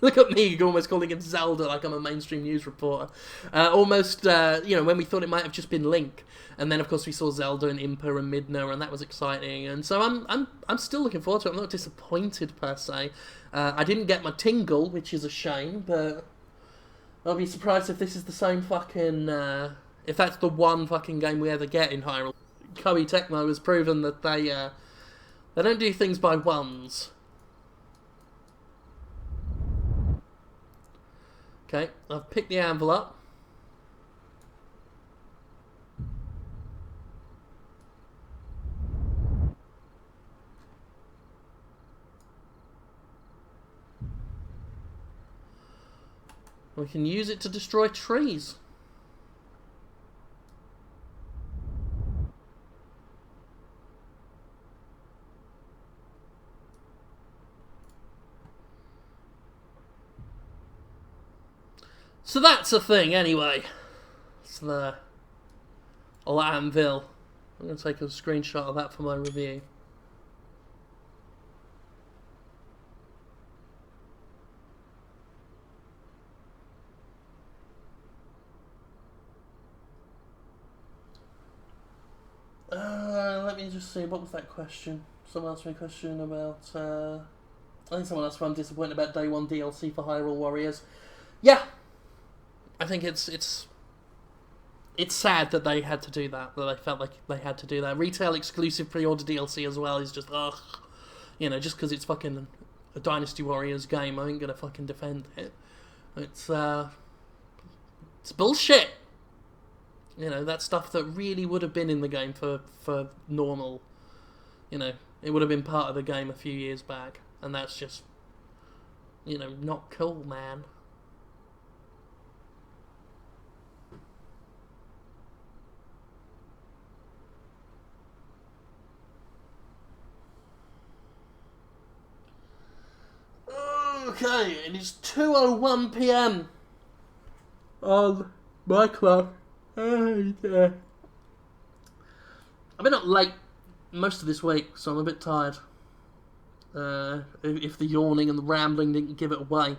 look at me, almost calling it Zelda like I'm a mainstream news reporter. Almost, when we thought it might have just been Link. And then, of course, we saw Zelda and Impa and Midna, and that was exciting. And so I'm still looking forward to it. I'm not disappointed, per se. I didn't get my Tingle, which is a shame, but... I'll be surprised if this is the same fucking... if that's the one fucking game we ever get in Hyrule. Koei Tecmo has proven that they don't do things by ones. Okay, I've picked the anvil up. We can use it to destroy trees. So that's a thing, anyway. It's the anvil. I'm going to take a screenshot of that for my review. Let me just see, what was that question? Someone asked me a question about... I think someone asked if I'm disappointed about Day 1 DLC for Hyrule Warriors. Yeah! I think it's sad that they had to do that they felt like they had to do that. Retail exclusive pre-order DLC as well is just, ugh. You know, just because it's fucking a Dynasty Warriors game, I ain't gonna fucking defend it. It's bullshit! You know, that stuff that really would have been in the game for normal, you know, it would have been part of the game a few years back. And that's just, you know, not cool, man. Okay, it is 2:01 PM on my clock. And, I've been up late most of this week, so I'm a bit tired. If the yawning and the rambling didn't give it away.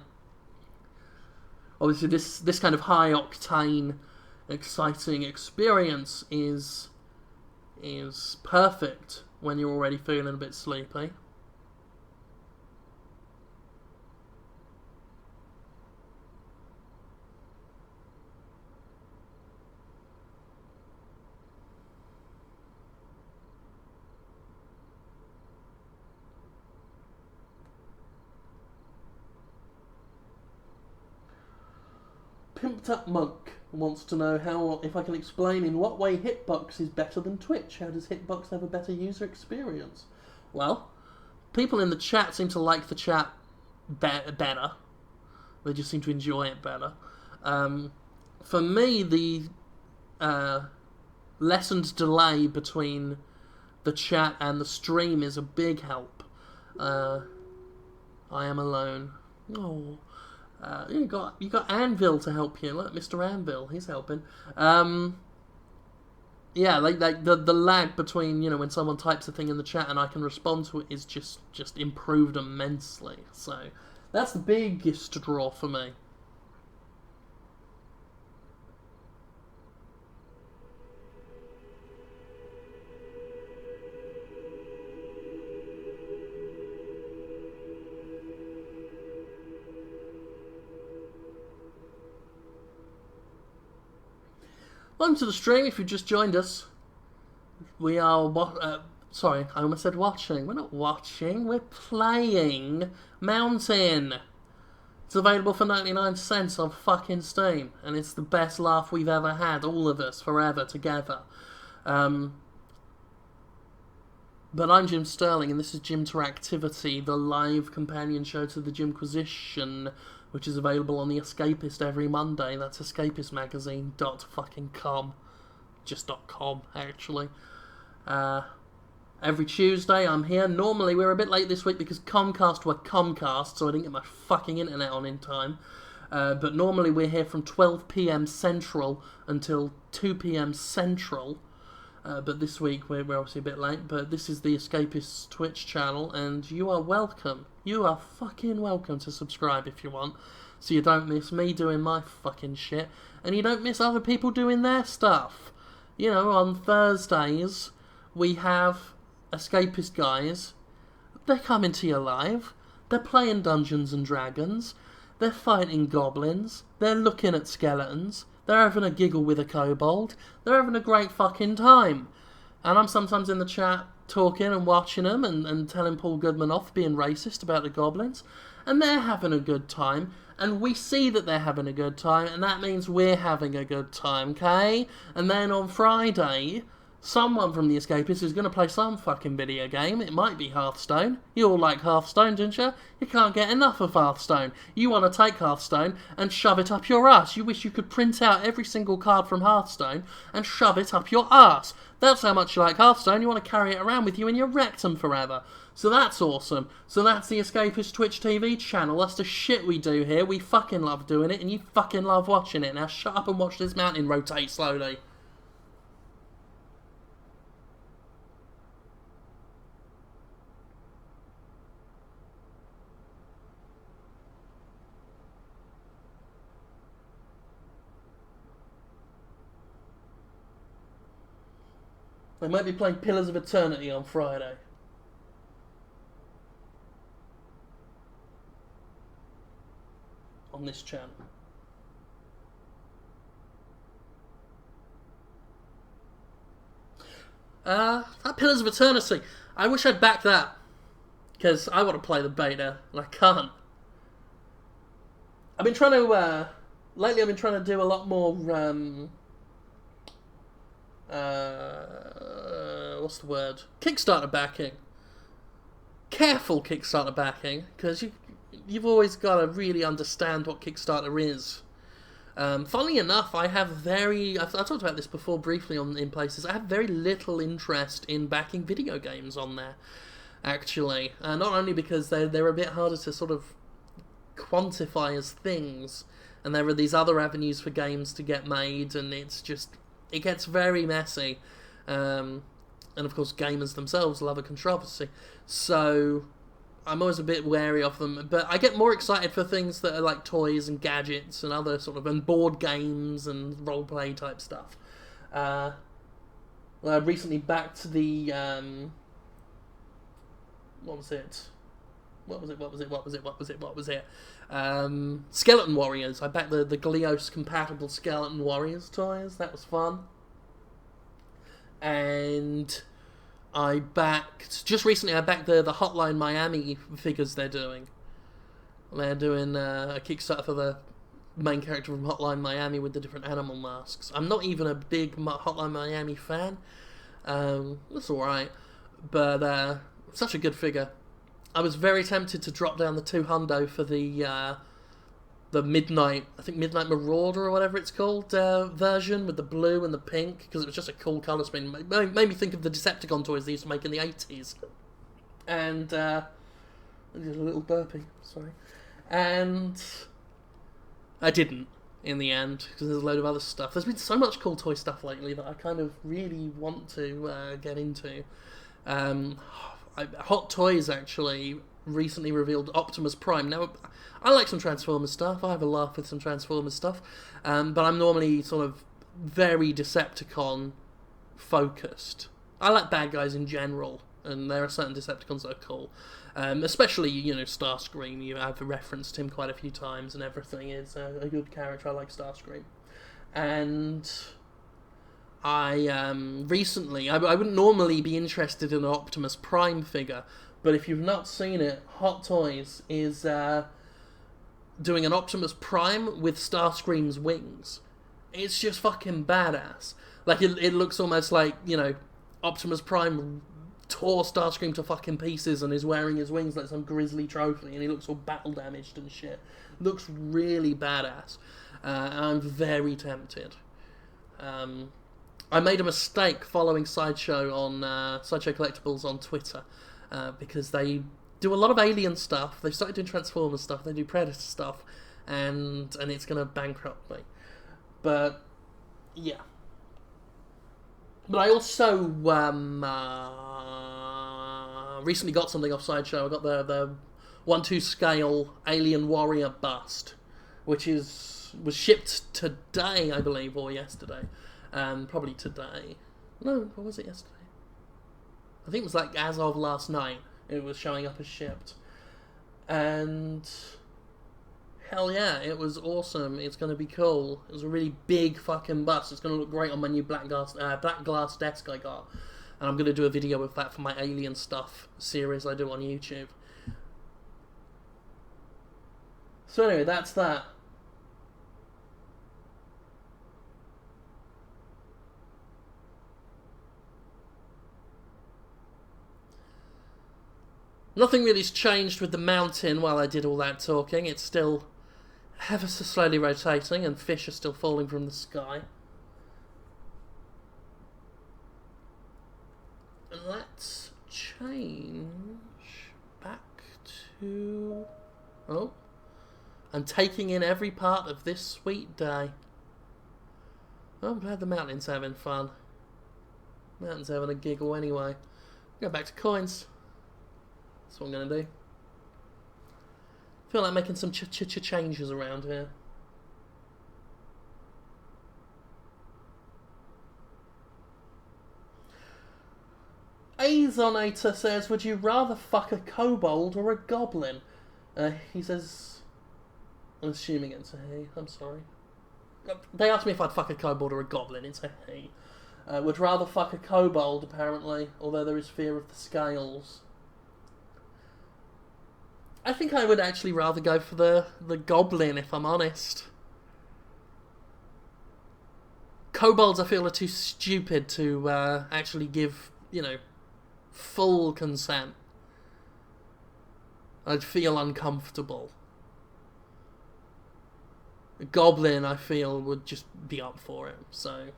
Obviously, this kind of high-octane, exciting experience is perfect when you're already feeling a bit sleepy. Pimped Up Monk wants to know if I can explain in what way Hitbox is better than Twitch. How does Hitbox have a better user experience? Well, people in the chat seem to like the chat better. They just seem to enjoy it better. For me, the lessened delay between the chat and the stream is a big help. I am alone. Oh. You got Anvil to help you. Look, Mr. Anvil, he's helping. Yeah, like the lag between, you know, when someone types a thing in the chat and I can respond to it is just improved immensely. So That's the biggest draw for me. Welcome to the stream if you've just joined us. We are, sorry, I almost said watching. We're not watching, we're playing Mountain. It's available for 99 cents on fucking Steam, and it's the best laugh we've ever had, all of us, forever, together. But I'm Jim Sterling, and this is Jimteractivity, the live companion show to the Jimquisition, which is available on the Escapist every Monday. That's escapistmagazine.com. Just .com, actually. Every Tuesday I'm here. Normally we're a bit late this week because Comcast were Comcast, so I didn't get my fucking internet on in time. But normally we're here from 12 PM Central until 2 PM Central. But this week we're obviously a bit late. But this is the Escapist Twitch channel, and you are welcome. You are fucking welcome to subscribe if you want, so you don't miss me doing my fucking shit, and you don't miss other people doing their stuff. You know, on Thursdays we have Escapist guys. They're coming to you live. They're playing Dungeons and Dragons. They're fighting goblins. They're looking at skeletons. They're having a giggle with a kobold. They're having a great fucking time. And I'm sometimes in the chat talking and watching them and telling Paul Goodman off being racist about the goblins. And they're having a good time. And we see that they're having a good time. And that means we're having a good time, okay? And then on Friday, someone from the Escapists is going to play some fucking video game. It might be Hearthstone. You all like Hearthstone, don't you? You can't get enough of Hearthstone. You want to take Hearthstone and shove it up your ass. You wish you could print out every single card from Hearthstone and shove it up your ass. That's how much you like Hearthstone. You want to carry it around with you in your rectum forever. So that's awesome. So that's the Escapist Twitch TV channel. That's the shit we do here. We fucking love doing it, and you fucking love watching it. Now shut up and watch this mountain rotate slowly. They might be playing Pillars of Eternity on Friday. On this channel. That Pillars of Eternity. I wish I'd back that. Because I want to play the beta, and I can't. I've been trying to, lately I've been trying to do a lot more, what's the word? Kickstarter backing. Careful Kickstarter backing, because you've always got to really understand what Kickstarter is. Funnily enough, I have I've talked about this before briefly in places, I have very little interest in backing video games on there, actually. Not only because they're a bit harder to sort of quantify as things, and there are these other avenues for games to get made, and it gets very messy. And of course gamers themselves love a controversy, so I'm always a bit wary of them. But I get more excited for things that are like toys and gadgets and other sort of, and board games and roleplay type stuff. I recently backed the what was it? Skeleton Warriors. I backed the Glios compatible Skeleton Warriors toys. That was fun. And just recently I backed the Hotline Miami figures they're doing. They're doing a Kickstarter for the main character from Hotline Miami with the different animal masks. I'm not even a big Hotline Miami fan. That's alright. But such a good figure. I was very tempted to drop down the $200 for the Midnight Marauder or whatever it's called version with the blue and the pink, because it was just a cool colour scheme. Made me think of the Decepticon toys they used to make in the 80s. And I did a little burpee, sorry. And I didn't in the end, because there's a load of other stuff. There's been so much cool toy stuff lately that I kind of really want to get into. Hot Toys, actually, recently revealed Optimus Prime. Now, I like some Transformers stuff. I have a laugh with some Transformers stuff. But I'm normally sort of very Decepticon focused. I like bad guys in general, and there are certain Decepticons that are cool. Especially, Starscream. I've referenced him quite a few times, and everything is a good character. I like Starscream. And I recently, I wouldn't normally be interested in an Optimus Prime figure, but if you've not seen it, Hot Toys is doing an Optimus Prime with Starscream's wings. It's just fucking badass. Like, it looks almost like, Optimus Prime tore Starscream to fucking pieces and is wearing his wings like some grisly trophy, and he looks all battle damaged and shit. Looks really badass. I'm very tempted. I made a mistake following Sideshow on Sideshow Collectibles on Twitter, because they do a lot of Alien stuff. They've started doing Transformers stuff. They do Predator stuff, and it's going to bankrupt me. But yeah. But I also recently got something off Sideshow. I got the 1/2 scale Alien Warrior bust, which was shipped today, I believe, or yesterday. Probably today. No, what was it yesterday? I think it was like as of last night. It was showing up as shipped. And hell yeah, it was awesome. It's going to be cool. It was a really big fucking bust. It's going to look great on my new black glass desk I got. And I'm going to do a video of that for my Alien Stuff series I do on YouTube. So anyway, that's that. Nothing really's changed with the mountain while I did all that talking. It's still ever so slowly rotating, and fish are still falling from the sky. And let's change back to... Oh. I'm taking in every part of this sweet day. Oh, I'm glad the mountain's having fun. Mountain's having a giggle anyway. Go back to coins. That's what I'm going to do. Feel like making some changes around here. Azonator says, would you rather fuck a kobold or a goblin? He says... I'm assuming it's a he. I'm sorry. They asked me if I'd fuck a kobold or a goblin. It's a he. Would rather fuck a kobold, apparently, although there is fear of the scales. I think I would actually rather go for the goblin, if I'm honest. Kobolds, I feel, are too stupid to actually give, full consent. I'd feel uncomfortable. A goblin, I feel, would just be up for it, so...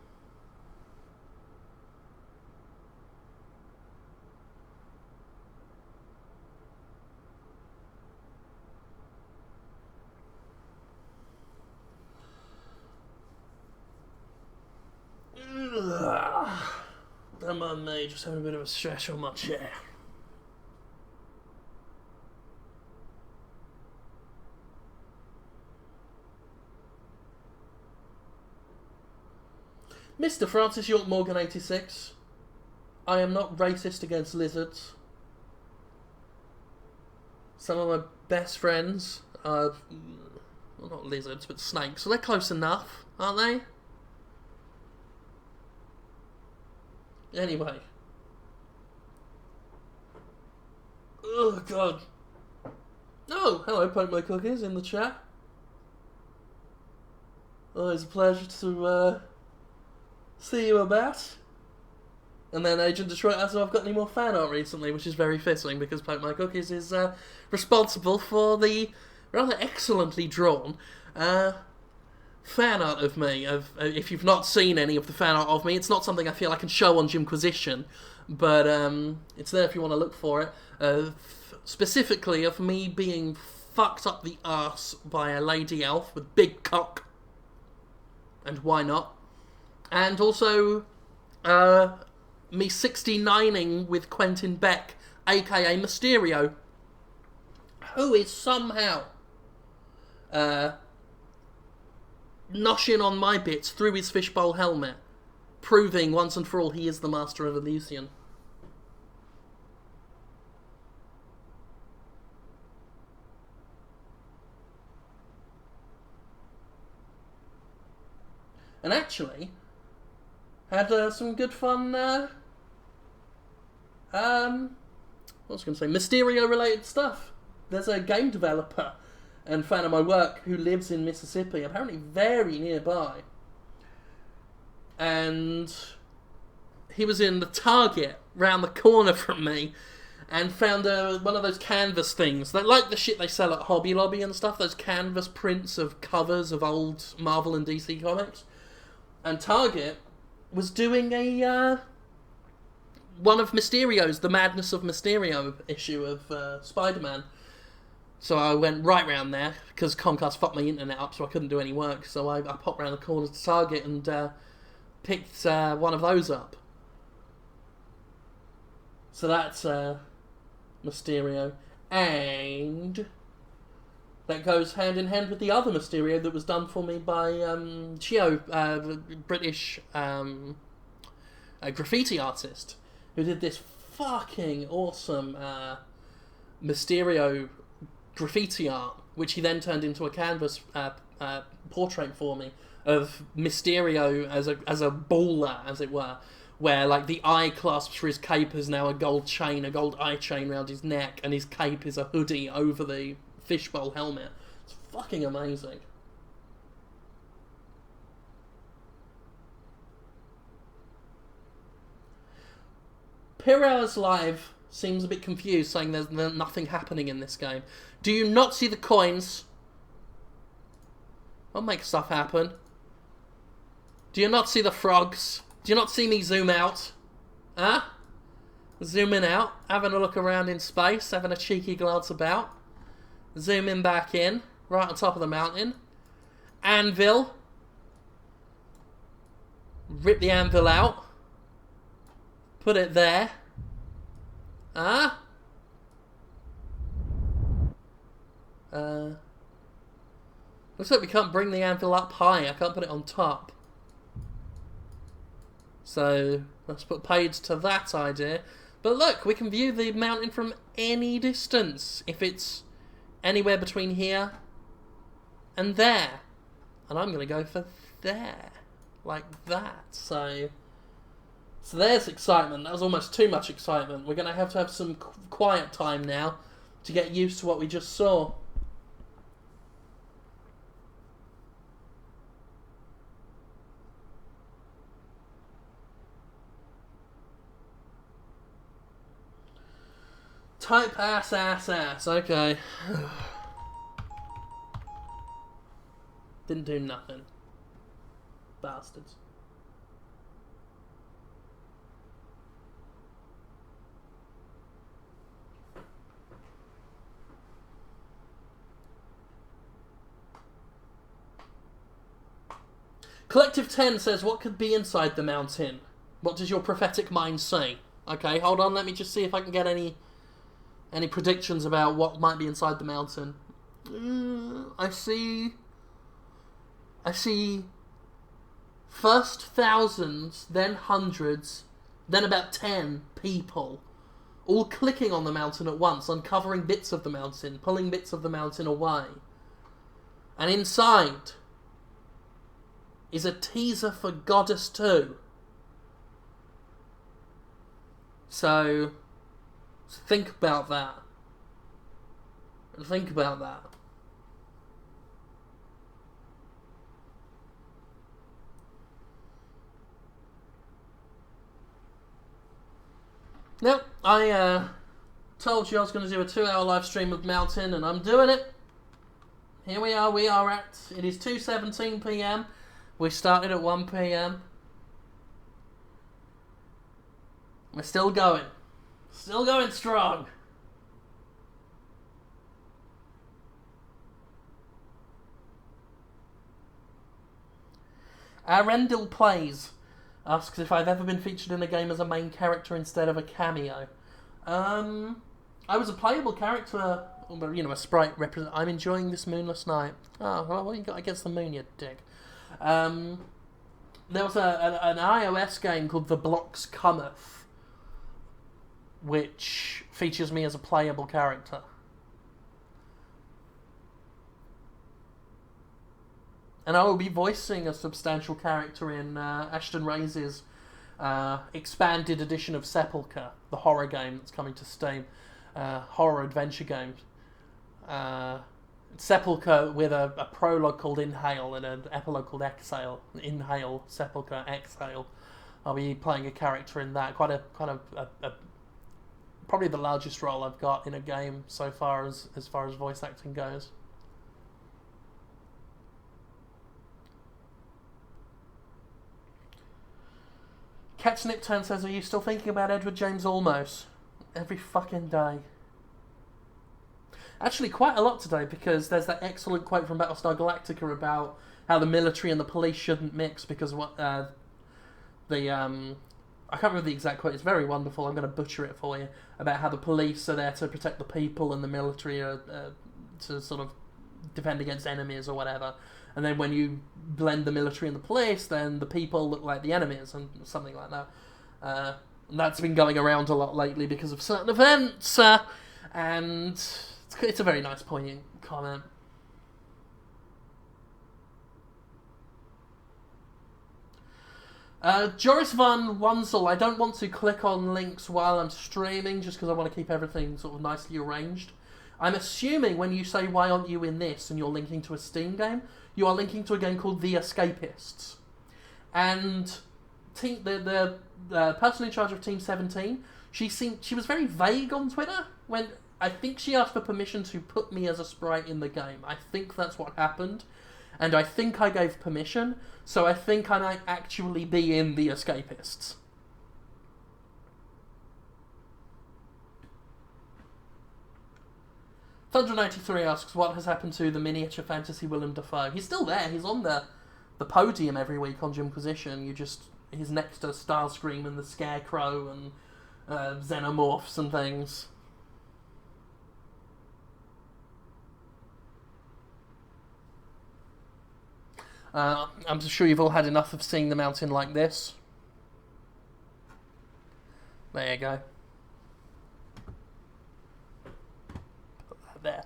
Come on, mate, just having a bit of a stretch on my chair. Mr. Francis York Morgan 86. I am not racist against lizards. Some of my best friends are, well, not lizards, but snakes. So they're close enough, aren't they? Anyway. Oh, God. Oh, hello, Poke My Cookies in the chat. Always a pleasure to see you about. And then Agent Detroit asks if I've got any more fan art recently, which is very fitting because Poke My Cookies is responsible for the rather excellently drawn fan art of me. If you've not seen any of the fan art of me, it's not something I feel I can show on Jimquisition, but it's there if you want to look for it. Specifically of me being fucked up the arse by a lady elf with big cock, and why not? And also me 69ing with Quentin Beck, aka Mysterio. who is somehow noshing on my bits through his fishbowl helmet, proving once and for all he is the master of Elysian. And actually, had some good fun, what was I going to say, Mysterio-related stuff. There's a game developer and fan of my work who lives in Mississippi, apparently very nearby. And he was in the Target round the corner from me and found one of those canvas things. They like the shit they sell at Hobby Lobby and stuff, those canvas prints of covers of old Marvel and DC comics. And Target was doing a one of Mysterio's, the Madness of Mysterio issue of Spider-Man. So I went right round there, because Comcast fucked my internet up so I couldn't do any work. So I popped round the corner to Target and picked one of those up. So that's Mysterio. And that goes hand in hand with the other Mysterio that was done for me by Chio, the British graffiti artist, who did this fucking awesome Mysterio graffiti art, which he then turned into a canvas portrait for me of Mysterio as a baller, as it were, where like the eye clasp for his cape is now a gold chain, a gold eye chain around his neck, and his cape is a hoodie over the fishbowl helmet. It's fucking amazing. Pirel's Live seems a bit confused, saying there's nothing happening in this game. Do you not see the coins? I'll make stuff happen. Do you not see the frogs? Do you not see me zoom out? Huh? Zooming out, having a look around in space, having a cheeky glance about. Zooming back in, right on top of the mountain. Anvil. Rip the anvil out. Put it there. Huh? Looks like we can't bring the anvil up high. I can't put it on top. So, let's put paid to that idea. But look, we can view the mountain from any distance. If it's anywhere between here and there. And I'm going to go for there. Like that. So there's excitement. That was almost too much excitement. We're going to have some quiet time now to get used to what we just saw. Type ass. Okay. Didn't do nothing. Bastards. Collective 10 says, what could be inside the mountain? What does your prophetic mind say? Okay, hold on, let me just see if I can get any predictions about what might be inside the mountain. I see first thousands, then hundreds, then about 10 people, all clicking on the mountain at once, uncovering bits of the mountain, pulling bits of the mountain away. And inside is a teaser for Goddess 2. So think about that. Think about that. Now, I told you I was going to do a 2-hour live stream of Mountain, and I'm doing it. Here we are. It is 2:17 PM. We started at 1 PM. We're still going. Still going strong. Arendil Plays asks if I've ever been featured in a game as a main character instead of a cameo. I was a playable character but a sprite represent. I'm enjoying this moonless night. Oh, well, what you got against the moon, you dick? There was an iOS game called The Blocks Cometh, which features me as a playable character. And I will be voicing a substantial character in Ashton Ray's expanded edition of Sepulchre, the horror game that's coming to Steam. Horror adventure game. Sepulchre with a prologue called Inhale and an epilogue called Exhale. Inhale, Sepulchre, Exhale. I'll be playing a character in that. Quite a probably the largest role I've got in a game so far as far as voice acting goes. Catnipturn says, "Are you still thinking about Edward James Olmos?" Every fucking day. Actually, quite a lot today, because there's that excellent quote from Battlestar Galactica about how the military and the police shouldn't mix because of what I can't remember the exact quote. It's very wonderful. I'm going to butcher it for you, about how the police are there to protect the people and the military are to sort of defend against enemies or whatever. And then when you blend the military and the police, then the people look like the enemies and something like that. That's been going around a lot lately because of certain events, and it's a very nice, poignant comment. Joris van Wansel, I don't want to click on links while I'm streaming just because I want to keep everything sort of nicely arranged. I'm assuming when you say, "Why aren't you in this?" and you're linking to a Steam game, you are linking to a game called The Escapists. And the person in charge of Team 17, she was very vague on Twitter when I think she asked for permission to put me as a sprite in the game. I think that's what happened. And I think I gave permission, so I think I might actually be in The Escapists. Thunder93 asks, what has happened to the miniature fantasy Willem Dafoe? He's still there. He's on the podium every week on Jimquisition. He's next to Starscream and the Scarecrow and Xenomorphs and things. I'm sure you've all had enough of seeing the mountain like this. There you go. There.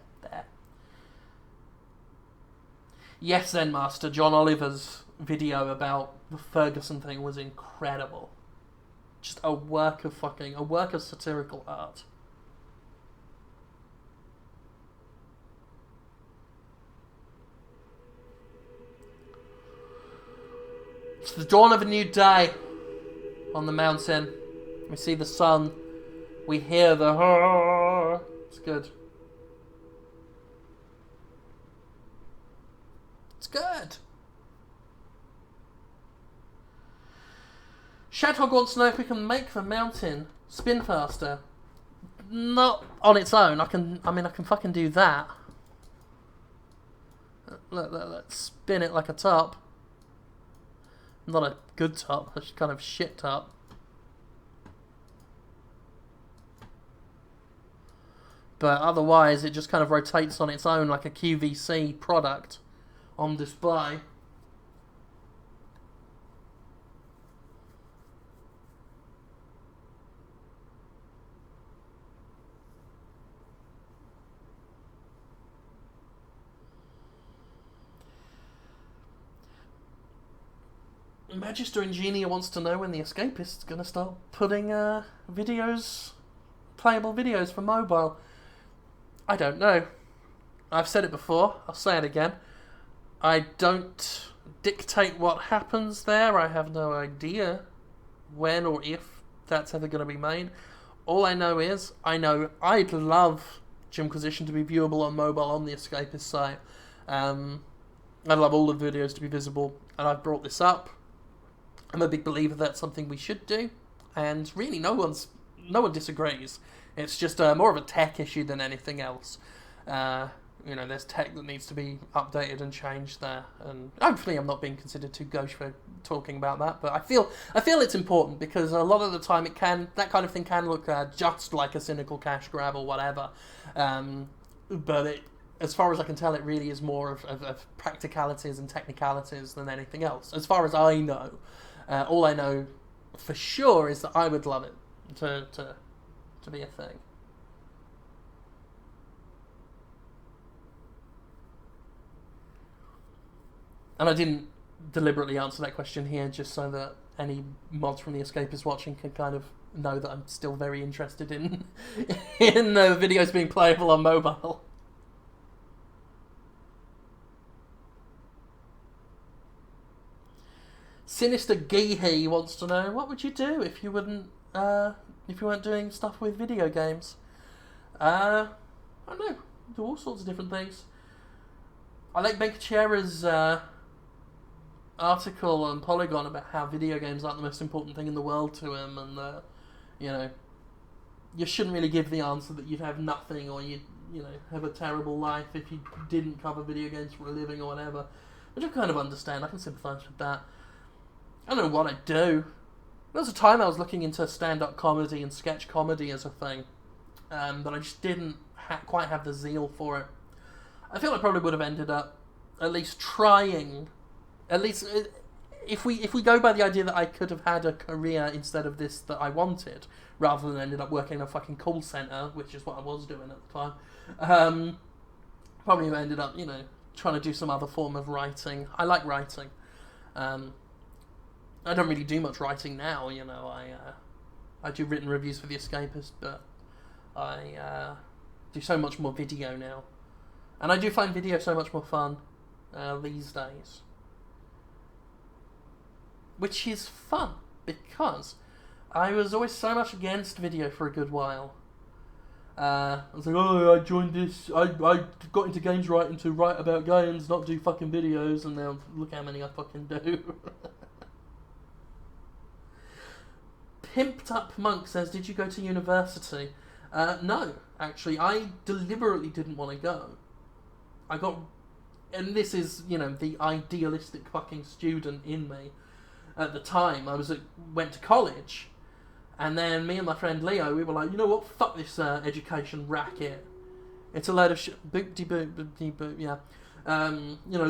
Yes, Zen Master, John Oliver's video about the Ferguson thing was incredible. Just a work of satirical art. It's the dawn of a new day on the mountain. We see the sun. We hear the... It's good. It's good. Shadhog wants to know if we can make the mountain spin faster. Not on its own. I can fucking do that. Let's spin it like a top. Not a good top, a kind of shit top. But otherwise, it just kind of rotates on its own like a QVC product on display. Magister Ingenia wants to know when the Escapist's going to start putting playable videos for mobile. I don't know. I've said it before, I'll say it again. I don't dictate what happens there. I have no idea when or if that's ever going to be made. All I know is, I'd love Jimquisition to be viewable on mobile on the Escapist site. I'd love all the videos to be visible, and I've brought this up. I'm a big believer that's something we should do, and really no one disagrees. It's just more of a tech issue than anything else. There's tech that needs to be updated and changed there, and hopefully I'm not being considered too gauche for talking about that, but I feel it's important, because a lot of the time that kind of thing can look just like a cynical cash grab or whatever. but as far as I can tell, it really is more of practicalities and technicalities than anything else. As far as I know, all I know for sure is that I would love it to be a thing. And I didn't deliberately answer that question here just so that any mods from the Escapist watching can kind of know that I'm still very interested in videos being playable on mobile. Sinister Geehy wants to know, what would you do if you weren't doing stuff with video games? I don't know. Do all sorts of different things. I like Benkachera's article on Polygon about how video games aren't the most important thing in the world to him, and you shouldn't really give the answer that you'd have nothing or you'd have a terrible life if you didn't cover video games for a living or whatever, which I kind of understand. I can sympathise with that. I don't know what I'd do. There was a time I was looking into stand-up comedy and sketch comedy as a thing, but I just didn't quite have the zeal for it. I feel I probably would have ended up at least trying. At least, if we go by the idea that I could have had a career instead of this that I wanted, rather than ended up working in a fucking call centre, which is what I was doing at the time, probably ended up, trying to do some other form of writing. I like writing. I don't really do much writing now, I do written reviews for the Escapist, but I do so much more video now. And I do find video so much more fun these days. Which is fun, because I was always so much against video for a good while. I was like, I joined this, I got into games writing to write about games, not do fucking videos, and now look how many I fucking do. Pimped Up Monk says, did you go to university? No, actually. I deliberately didn't want to go. And this is, the idealistic fucking student in me. At the time, I went to college, and then me and my friend Leo, we were like, you know what, fuck this education racket. It's a load of shit, boop-de-boop, yeah.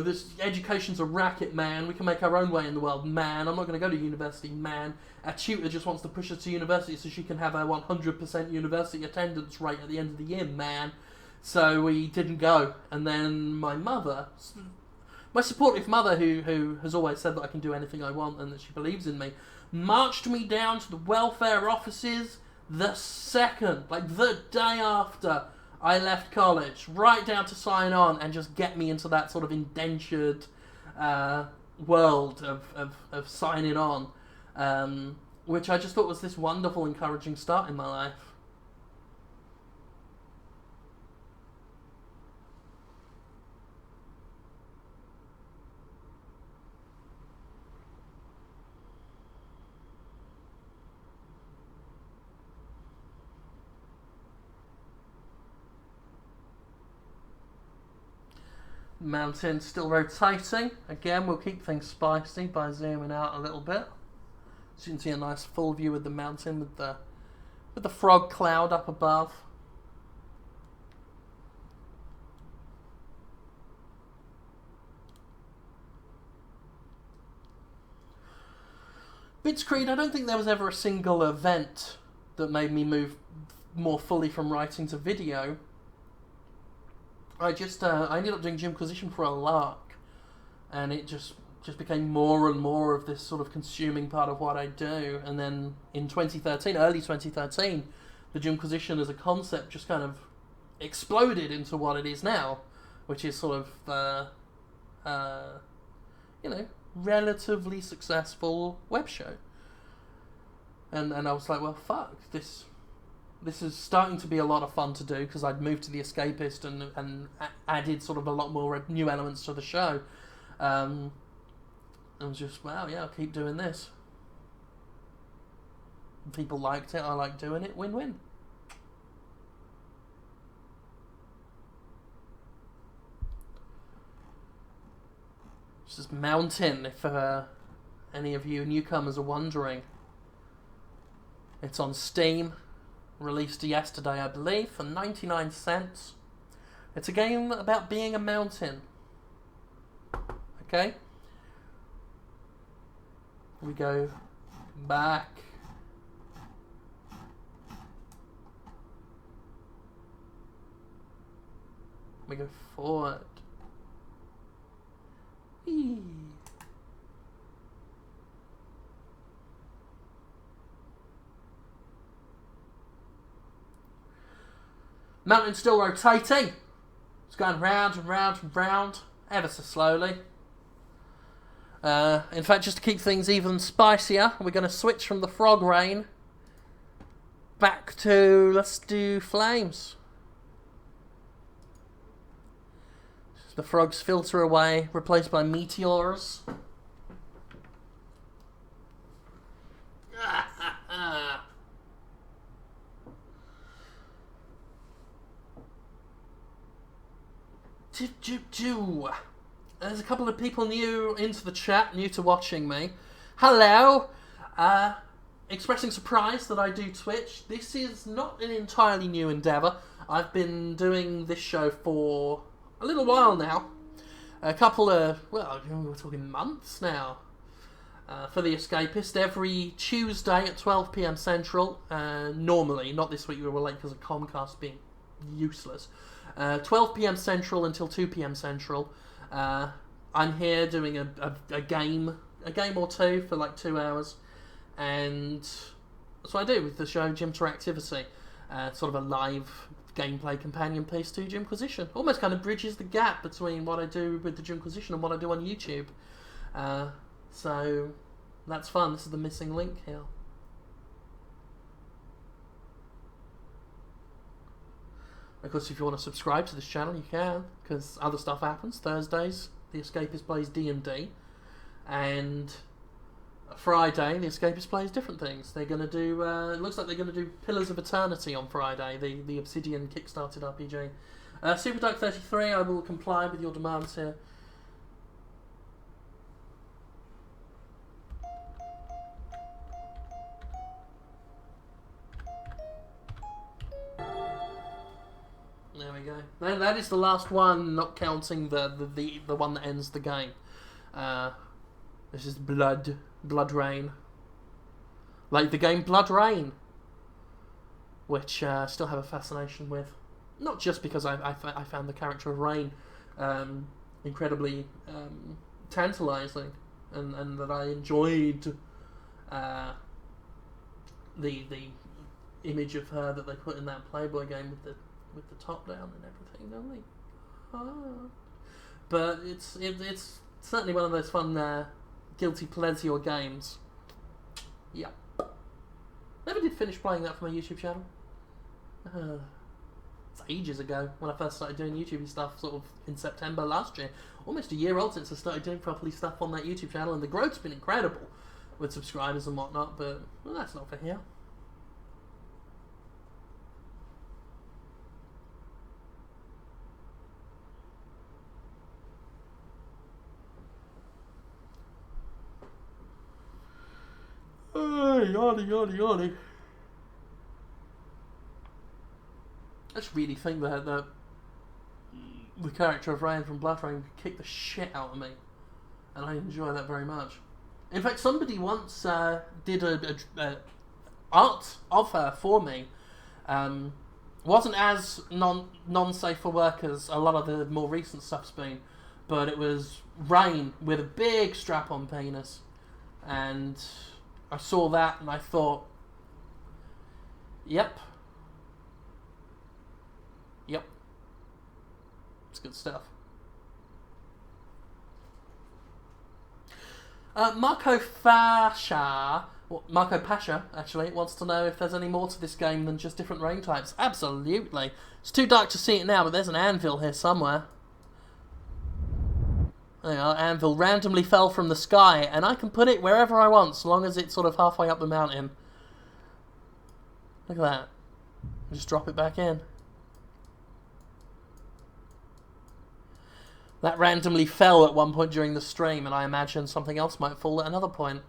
This education's a racket, man. We can make our own way in the world, man. I'm not going to go to university, man. Our tutor just wants to push us to university so she can have our 100% university attendance rate at the end of the year, man. So we didn't go. And then my supportive mother, who has always said that I can do anything I want and that she believes in me, marched me down to the welfare offices the day after I left college, right down to sign on and just get me into that sort of indentured world of signing on, which I just thought was this wonderful, encouraging start in my life. Mountain still rotating. Again, we'll keep things spicy by zooming out a little bit. So you can see a nice full view of the mountain with the frog cloud up above. Blitzkrieg, I don't think there was ever a single event that made me move more fully from writing to video. I ended up doing Jimquisition for a lark, and it just became more and more of this sort of consuming part of what I do. And then in early 2013, the Jimquisition as a concept just kind of exploded into what it is now, which is sort of, relatively successful web show. And I was like, well, fuck, this is starting to be a lot of fun to do, because I'd moved to the Escapist and added sort of a lot more new elements to the show. I was just, wow, yeah, I'll keep doing this. People liked it, I like doing it, win-win. This is Mountain, if any of you newcomers are wondering. It's on Steam. Released yesterday, I believe, for 99 cents. It's a game about being a mountain. Okay? We go back. We go forward. Whee. Mountain's still rotating. It's going round and round and round, ever so slowly. In fact, just to keep things even spicier, we're going to switch from the frog rain back to, let's do flames. The frogs filter away, replaced by meteors. There's a couple of people new into the chat, new to watching me. Hello! Expressing surprise that I do Twitch. This is not an entirely new endeavour. I've been doing this show for a little while now. A couple of, well, we're talking months now. For the Escapist, every Tuesday at 12 PM Central. Normally, not this week, we were late because of Comcast being useless. 12 PM Central until 2 PM Central. I'm here doing a game or two for like 2 hours. And that's what I do with the show Jimteractivity. Sort of a live gameplay companion piece to Jimquisition. Almost kind of bridges the gap between what I do with the Jimquisition and what I do on YouTube. So that's fun. This is the missing link here. Of course, if you want to subscribe to this channel, you can, because other stuff happens. Thursdays, the Escapist plays D&D, and Friday, the Escapist plays different things. They're going to do, it looks like they're going to do Pillars of Eternity on Friday, the Obsidian kickstarted RPG. SuperDuck33, I will comply with your demands here. There we go. That is the last one, not counting the one that ends the game. This is Blood Rain. Like the game Blood Rain, which I still have a fascination with. Not just because I found the character of Rain incredibly tantalising, and that I enjoyed the image of her that they put in that Playboy game with the top down and everything, don't they? But it's certainly one of those fun guilty pleasure games. Yeah. Never did finish playing that for my YouTube channel. It's ages ago when I first started doing YouTube stuff, sort of in September last year. Almost a year old since I started doing properly stuff on that YouTube channel, and the growth's been incredible with subscribers and whatnot, but well, that's not for here. Yawny. I just really think that the character of Rain from Blood Rain could kick the shit out of me, and I enjoy that very much. In fact, somebody once did a art of her for me. Wasn't as non-safe for work as a lot of the more recent stuff's been, but it was Rain with a big strap-on penis, and I saw that and I thought, yep, it's good stuff. Marco Pasha, actually, wants to know if there's any more to this game than just different rain types. Absolutely. It's too dark to see it now, but there's an anvil here somewhere. There you are, anvil randomly fell from the sky, and I can put it wherever I want, so long as it's sort of halfway up the mountain. Look at that. Just drop it back in. That randomly fell at one point during the stream, and I imagine something else might fall at another point.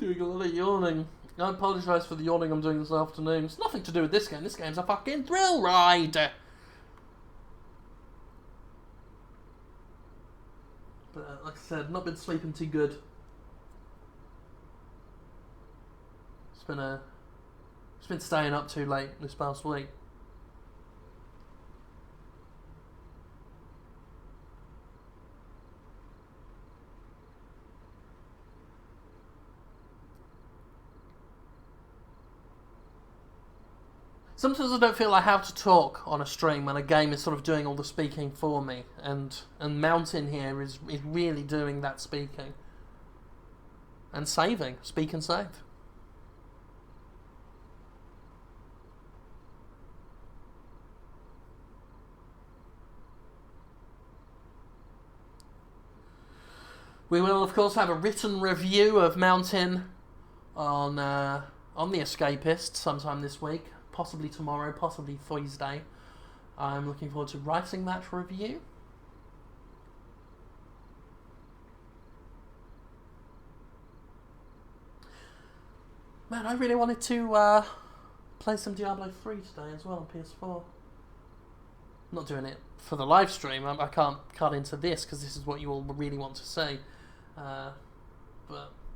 Doing a lot of yawning. I apologise for the yawning I'm doing this afternoon. It's nothing to do with this game. This game's a fucking thrill ride. But like I said, not been sleeping too good. It's been staying up too late this past week. Sometimes I don't feel I have to talk on a stream when a game is sort of doing all the speaking for me, and Mountain here is really doing that speaking. And saving. Speak and save. We will, of course, have a written review of Mountain on the Escapist sometime this week. Possibly tomorrow, possibly Thursday. I'm looking forward to writing that review. Man, I really wanted to play some Diablo 3 today as well on PS4. I'm not doing it for the live stream. I can't cut into this because this is what you all really want to see. But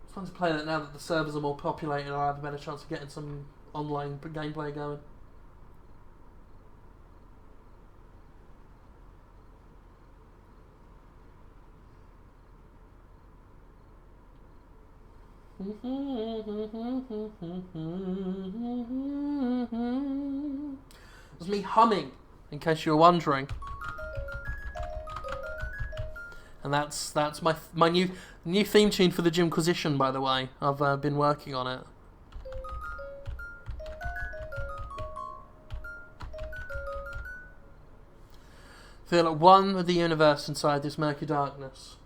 it's fun to play that now that the servers are more populated. I have a better chance of getting some online gameplay going. It was me humming, in case you were wondering. And that's my new theme tune for the Jimquisition, by the way. I've been working on it. Feel like one with the universe inside this murky darkness.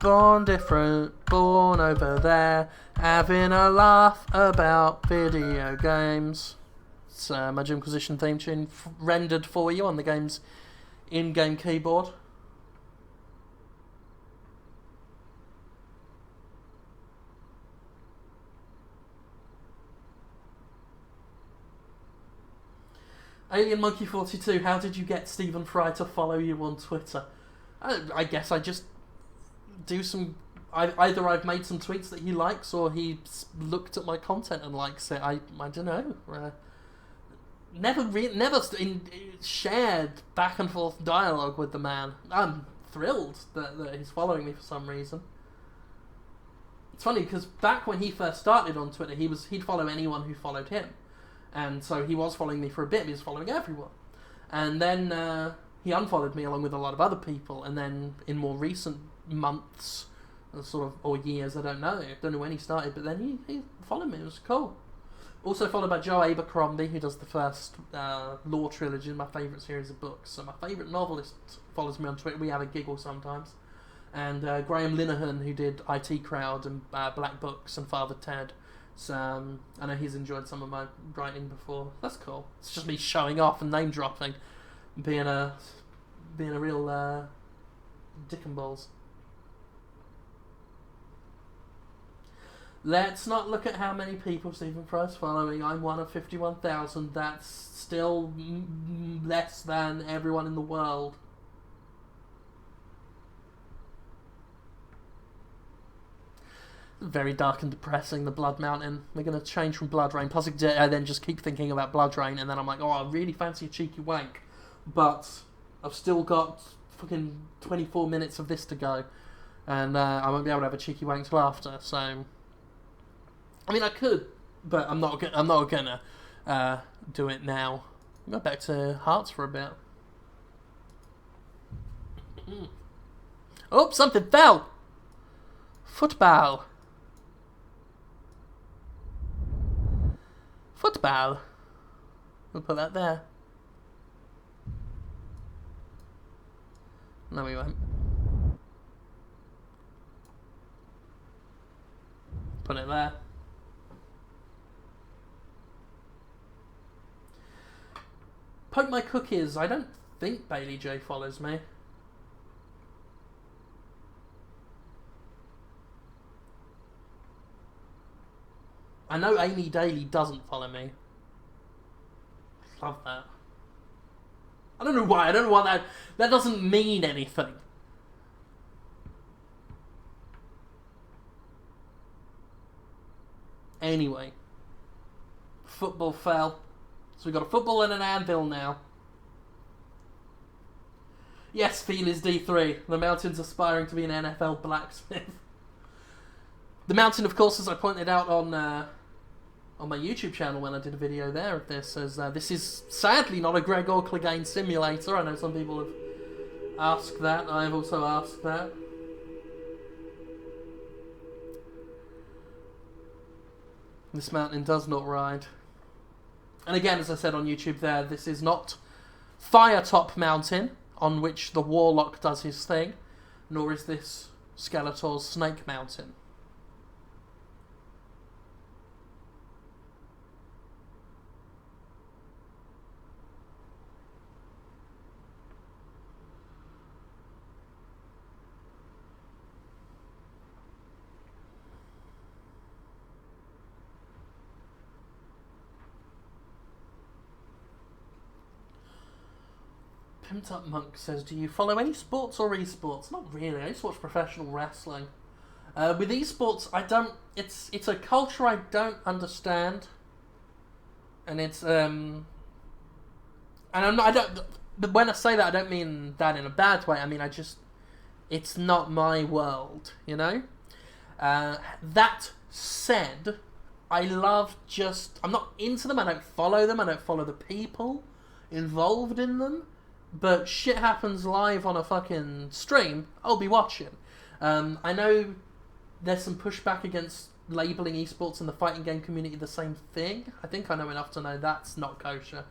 Born different, born over there, having a laugh about video games. It's my Jimquisition theme tune rendered for you on the game's in-game keyboard. Alien Monkey 42, how did you get Stephen Fry to follow you on Twitter? I guess I just do some... Either I've made some tweets that he likes, or he looked at my content and likes it. I don't know. Never shared back and forth dialogue with the man. I'm thrilled that he's following me for some reason. It's funny, because back when he first started on Twitter, he'd follow anyone who followed him. And so he was following me for a bit, he was following everyone. And then he unfollowed me along with a lot of other people, and then in more recent months, or years, I don't know when he started, but then he followed me, it was cool. Also followed by Joe Abercrombie, who does the first Law trilogy, my favourite series of books. So my favourite novelist follows me on Twitter, we have a giggle sometimes. And Graham Linehan, who did IT Crowd and Black Books and Father Ted. So, I know he's enjoyed some of my writing before. That's cool. It's just me showing off and name dropping, being a real dick and balls. Let's not look at how many people Stephen Fry's following. I'm one of 51,000. That's still less than everyone in the world. Very dark and depressing, the Blood Mountain. We're going to change from Blood Rain. Plus, I then just keep thinking about Blood Rain, and then I'm like, oh, I really fancy a cheeky wank. But I've still got fucking 24 minutes of this to go. And I won't be able to have a cheeky wank till after, so... I mean, I could, but I'm not gonna do it now. Go back to Hearts for a bit. Oh, something fell! Football. Football. We'll put that there. No, we won't. Put it there. Poke my cookies. I don't think Bailey J follows me. I know Amy Daly doesn't follow me. Love that. I don't know why. I don't know why that doesn't mean anything. Anyway. Football fell. So we've got a football and an anvil now. Yes, Feel is D3. The Mountain's aspiring to be an NFL blacksmith. The Mountain, of course, as I pointed out on my YouTube channel when I did a video there of this, as this is sadly not a Gregor Clegane simulator. I know some people have asked that. I have also asked that. This mountain does not ride. And again, as I said on YouTube there, this is not Firetop Mountain, on which the Warlock does his thing, nor is this Skeletor's Snake Mountain. Pimped Up Monk says, do you follow any sports or esports? Not really, I just watch professional wrestling. With esports, I don't... It's a culture I don't understand. And it's... And I'm not... I don't... But when I say that, I don't mean that in a bad way. I mean, I just... It's not my world, you know? That said, I love just... I'm not into them, I don't follow them, I don't follow the people involved in them. But shit happens live on a fucking stream, I'll be watching. I know there's some pushback against labelling esports and the fighting game community the same thing. I think I know enough to know that's not kosher.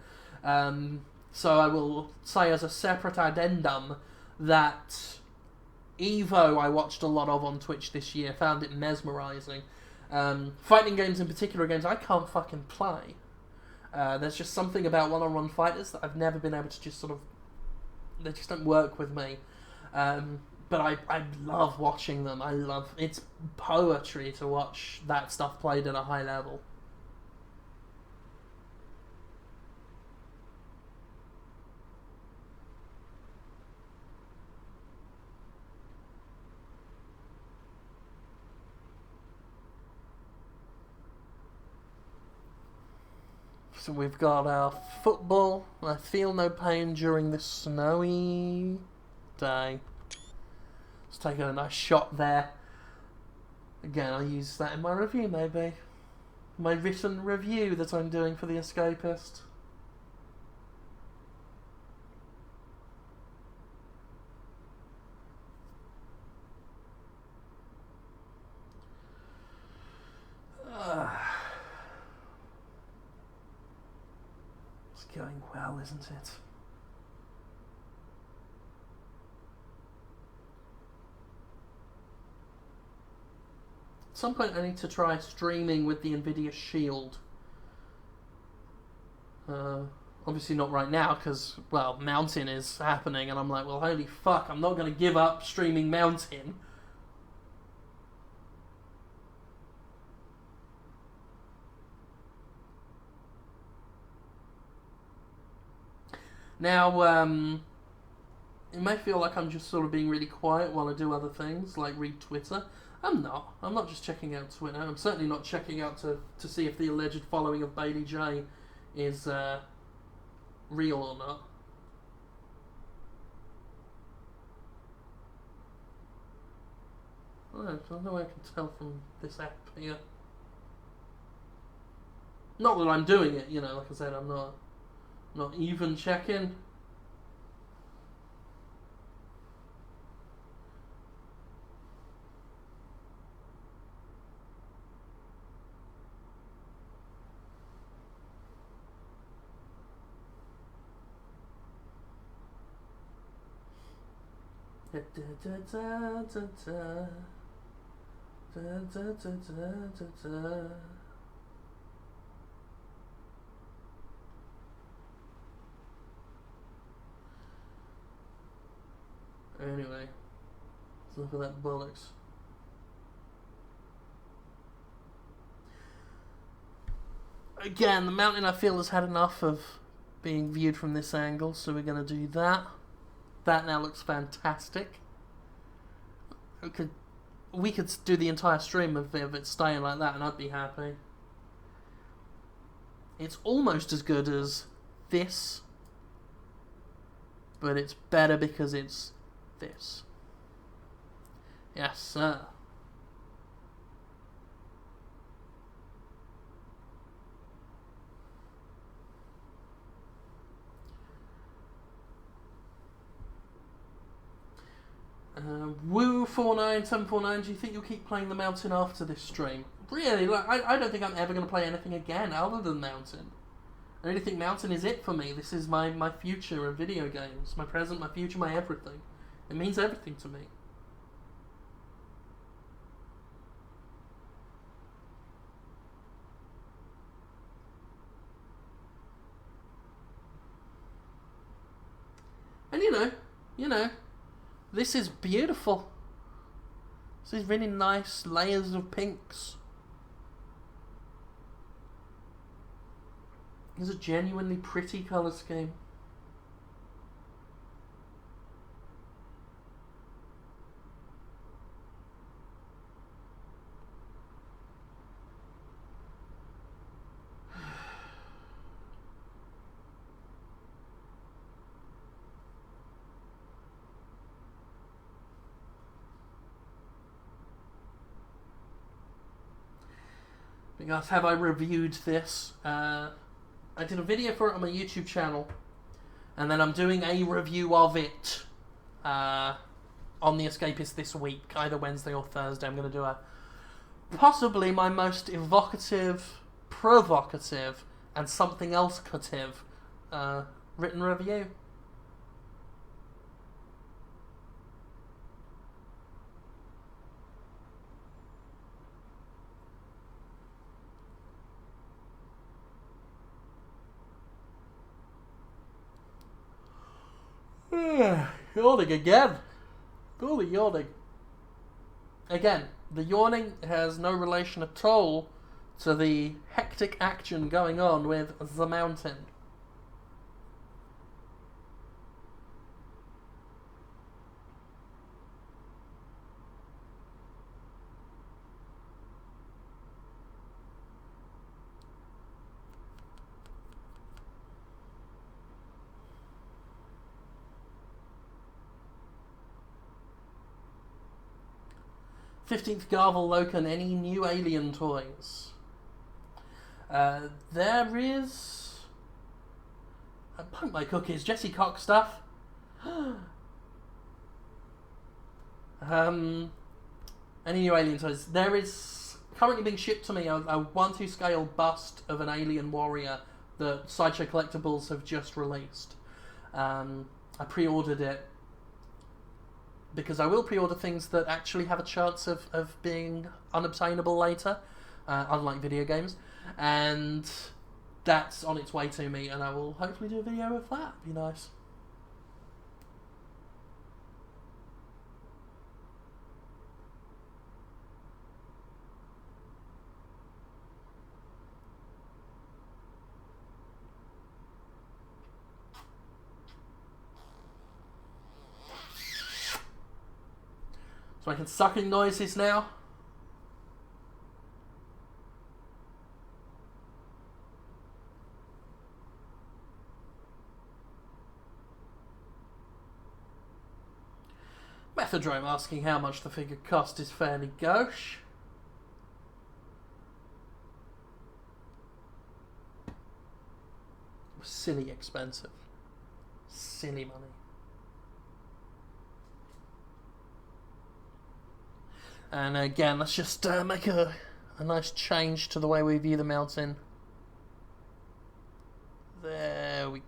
So I will say as a separate addendum that Evo I watched a lot of on Twitch this year, found it mesmerising. Fighting games in particular, games I can't fucking play. There's just something about one-on-one fighters that I've never been able to just sort of... They just don't work with me. But I love watching them. It's poetry to watch that stuff played at a high level. So we've got our football. I feel no pain during this snowy day. Let's take a nice shot there. Again, I'll use that in my review maybe. My written review that I'm doing for the Escapist. Going well, isn't it? At some point I need to try streaming with the Nvidia Shield. Obviously not right now because, well, Mountain is happening and I'm like, well, holy fuck, I'm not going to give up streaming Mountain. Now, it may feel like I'm just sort of being really quiet while I do other things, like read Twitter. I'm not. I'm not just checking out Twitter. I'm certainly not checking out to see if the alleged following of Bailey J is real or not. I don't know. I can tell from this app here. Not that I'm doing it, you know. Like I said, I'm not even checking. Anyway, enough of that bollocks. Again, the mountain I feel has had enough of being viewed from this angle, so we're going to do that. That now looks fantastic. We could do the entire stream of it staying like that and I'd be happy. It's almost as good as this, but it's better because it's this. Yes, sir. Woo49749, do you think you'll keep playing the Mountain after this stream? Really, like, I don't think I'm ever going to play anything again other than Mountain. I really think Mountain is it for me. This is my future of video games. My present, my future, my everything. It means everything to me. And you know, this is beautiful. This is really nice layers of pinks. It's a genuinely pretty colour scheme. Because have I reviewed this? I did a video for it on my YouTube channel, and then I'm doing a review of it on the Escapist this week, either Wednesday or Thursday. I'm going to do possibly my most evocative, provocative, and something else-cative written review. Yawning again. All the yawning. Again, the yawning has no relation at all to the hectic action going on with the Mountain. "15th Garvel Loken, any new Alien toys?" There is... Punk My Cookies, Jesse Cox stuff. Any new Alien toys? There is currently being shipped to me a 1/2 scale bust of an Alien Warrior that Sideshow Collectibles have just released. I pre-ordered it because I will pre-order things that actually have a chance of being unobtainable later, unlike video games, and that's on its way to me, and I will hopefully do a video of that. Be nice. So I can sucking noises now. Methodrome asking how much the figure cost is fairly gauche. Silly expensive. Silly money. And again, let's just make a nice change to the way we view the Mountain. There we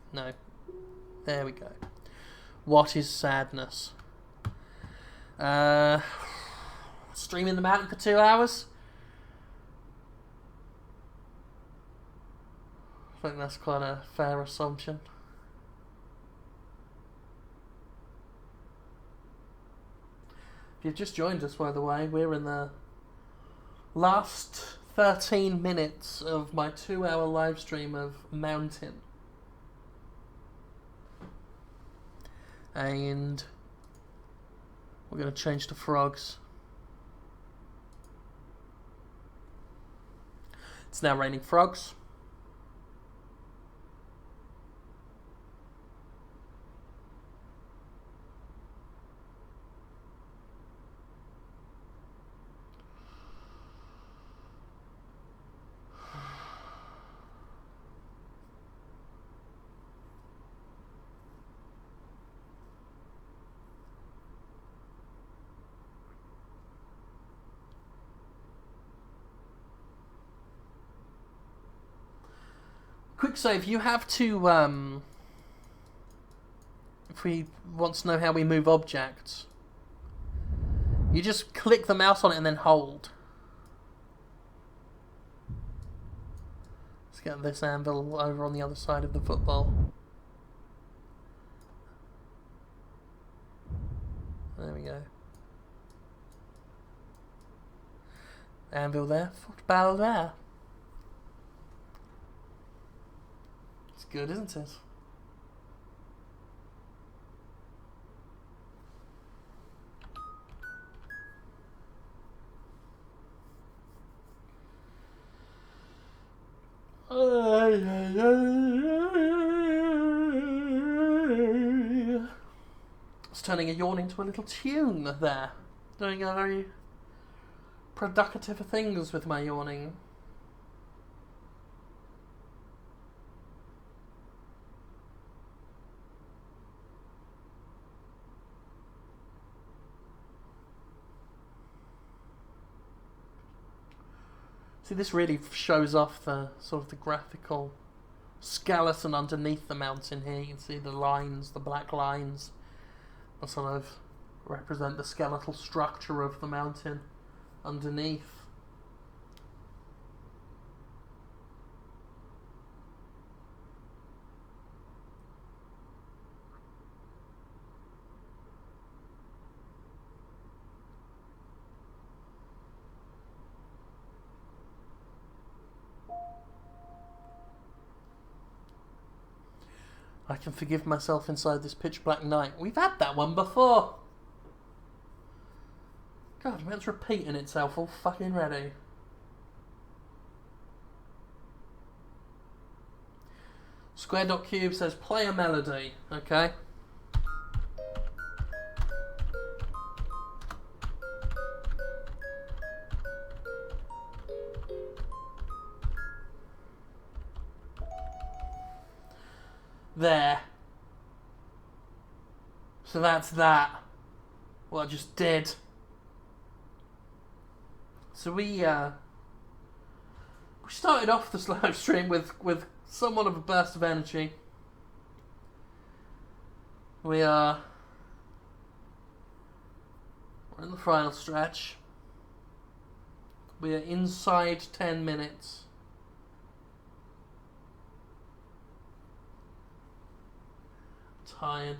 go. What is sadness? Streaming the Mountain for 2 hours? I think that's quite a fair assumption. If you've just joined us, by the way, we're in the last 13 minutes of my 2-hour live stream of Mountain. And we're going to change to frogs. It's now raining frogs. Quick save, you have to, if we want to know how we move objects, you just click the mouse on it and then hold. Let's get this anvil over on the other side of the football. There we go. Anvil there, football there. It's good, isn't it? It's turning a yawn into a little tune there. Doing a very productive things with my yawning. See, this really shows off the sort of the graphical skeleton underneath the mountain here. You can see the lines, the black lines, that sort of represent the skeletal structure of the mountain underneath. I can forgive myself inside this pitch black night. We've had that one before. God, man, it's repeating itself all fucking ready. Square.cube says play a melody, okay? There. So that's that. What I just did. So we started off this live stream with somewhat of a burst of energy. We're in the final stretch. We are inside 10 minutes. Tired.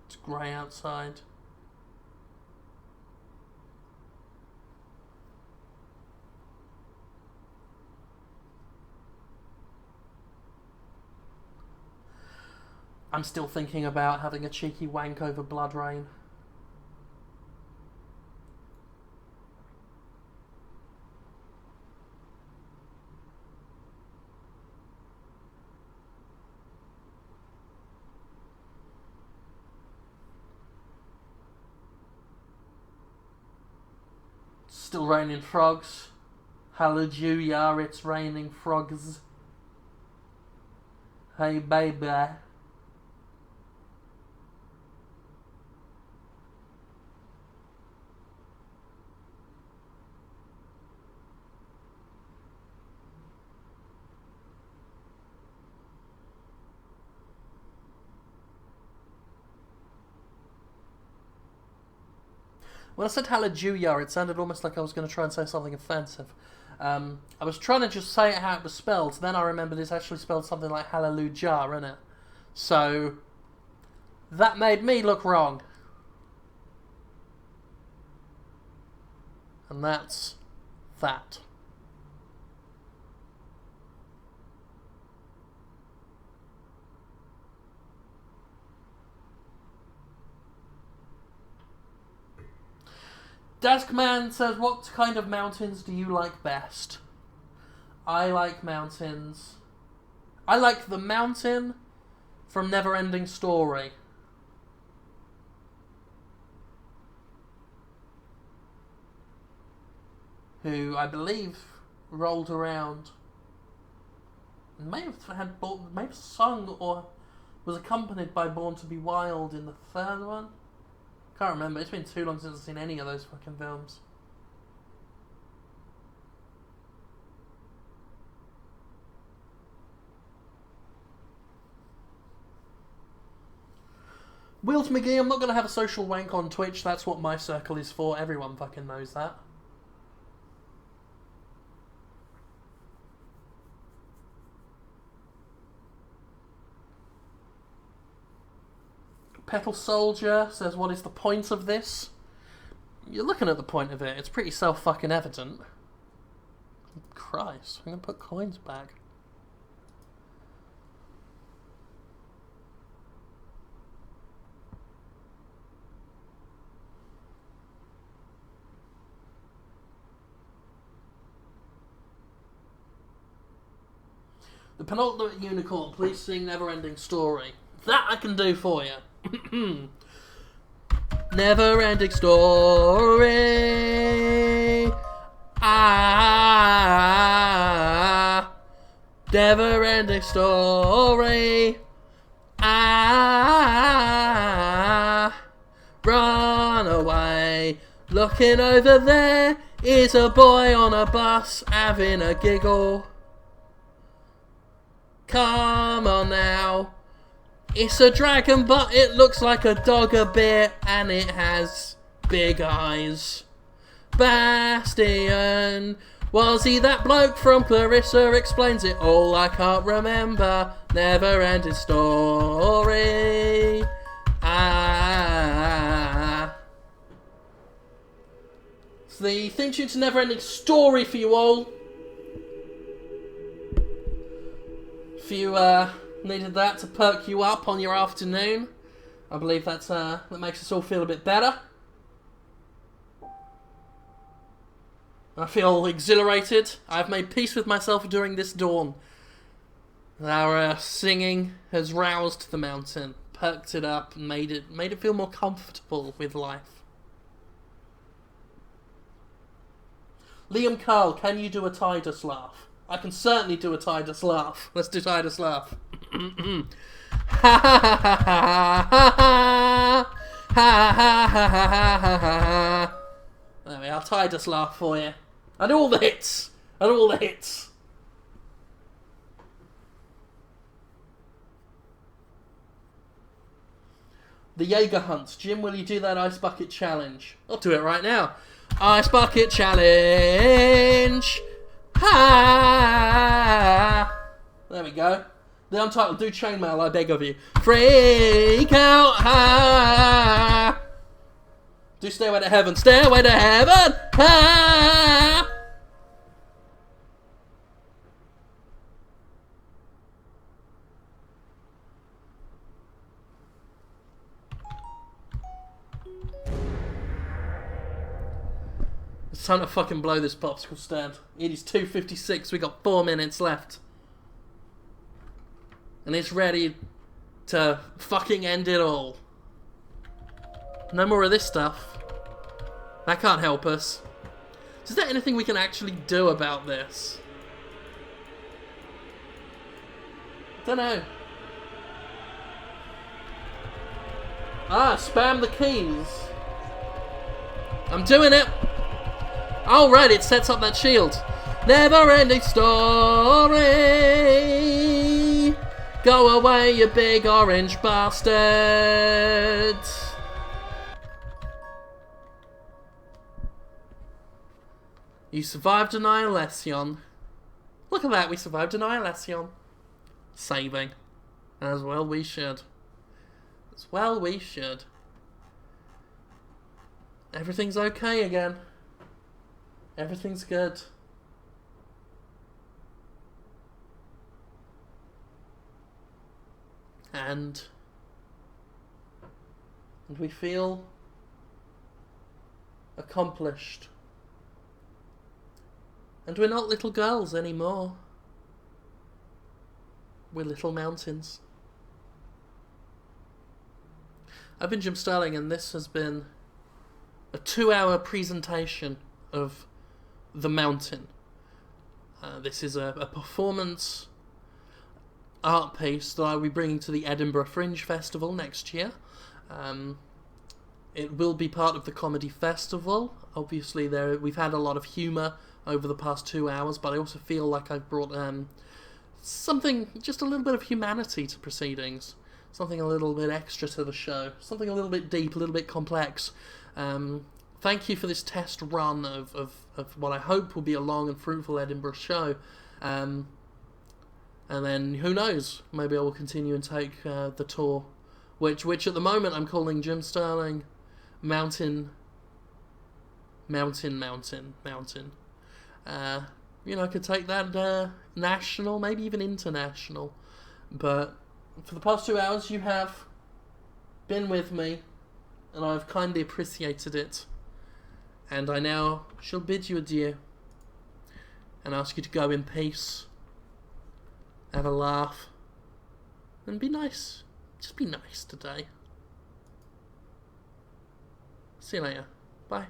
It's grey outside. I'm still thinking about having a cheeky wank over Blood Rain. Still raining frogs. Hallelujah, it's raining frogs. Hey baby. When I said hallelujah, it sounded almost like I was going to try and say something offensive. I was trying to just say it how it was spelled, then I remembered it's actually spelled something like hallelujah, isn't it? So, that made me look wrong. And that's that. Daskman says, what kind of mountains do you like best? I like mountains. I like the mountain from Neverending Story. Who I believe rolled around, may have sung or was accompanied by Born to Be Wild in the third one. Can't remember. It's been too long since I've seen any of those fucking films. Wilt McGee, I'm not going to have a social wank on Twitch. That's what my circle is for. Everyone fucking knows that. Petal Soldier says, what is the point of this? You're looking at the point of it. It's pretty self-fucking-evident. Christ, I'm going to put coins back. The penultimate unicorn, please sing Neverending Story. That I can do for you. Never-ending story. Ah, never-ending story. Ah, run away. Looking over there is a boy on a bus having a giggle. Come on now. It's a dragon, but it looks like a dog a bit, and it has big eyes. Bastion, was he that bloke from Clarissa Explains It All? I can't remember. Never-ending story. Ah. It's the theme tune to Never-ending Story for you all. If you needed that to perk you up on your afternoon, I believe that makes us all feel a bit better. I feel exhilarated. I've made peace with myself during this dawn. Our singing has roused the mountain, perked it up, and made it feel more comfortable with life. Liam Carl, can you do a Tidus laugh? I can certainly do a Tidus laugh. Let's do Tidus laugh. Ha ha ha ha ha ha ha ha. There we are, Tidus laugh for you. I do all the hits. I do all the hits. The Jaeger hunts. Jim, will you do that ice bucket challenge? I'll do it right now. Ice bucket challenge. Ha! There we go. The Untitled, do chainmail, I beg of you. Freak out, ha! Do Stairway to Heaven, Stairway to Heaven, ha! It's time to fucking blow this popsicle stand. It is 2:56, we got 4 minutes left. And it's ready to fucking end it all. No more of this stuff. That can't help us. Is there anything we can actually do about this? Don't know. Spam the keys. I'm doing it. Oh, right, it sets up that shield. Never-ending story. Go away, you big orange bastard. You survived Annihilation. Look at that, we survived Annihilation. Saving. As well we should. As well we should. Everything's okay again. Everything's good. And we feel accomplished. And we're not little girls anymore. We're little mountains. I've been Jim Sterling, and this has been a 2-hour presentation of The Mountain. This is a performance art piece that I'll be bringing to the Edinburgh Fringe Festival next year. It will be part of the comedy festival. Obviously, we've had a lot of humour over the past 2 hours, but I also feel like I've brought something, just a little bit of humanity to proceedings. Something a little bit extra to the show. Something a little bit deep, a little bit complex. Thank you for this test run of what I hope will be a long and fruitful Edinburgh show. And then, who knows, maybe I will continue and take the tour, which at the moment I'm calling Jim Sterling Mountain. I could take that national, maybe even international. But for the past 2 hours, you have been with me, and I've kindly appreciated it. And I now shall bid you adieu, and ask you to go in peace. Have a laugh, and be nice. Just be nice today. See you later. Bye.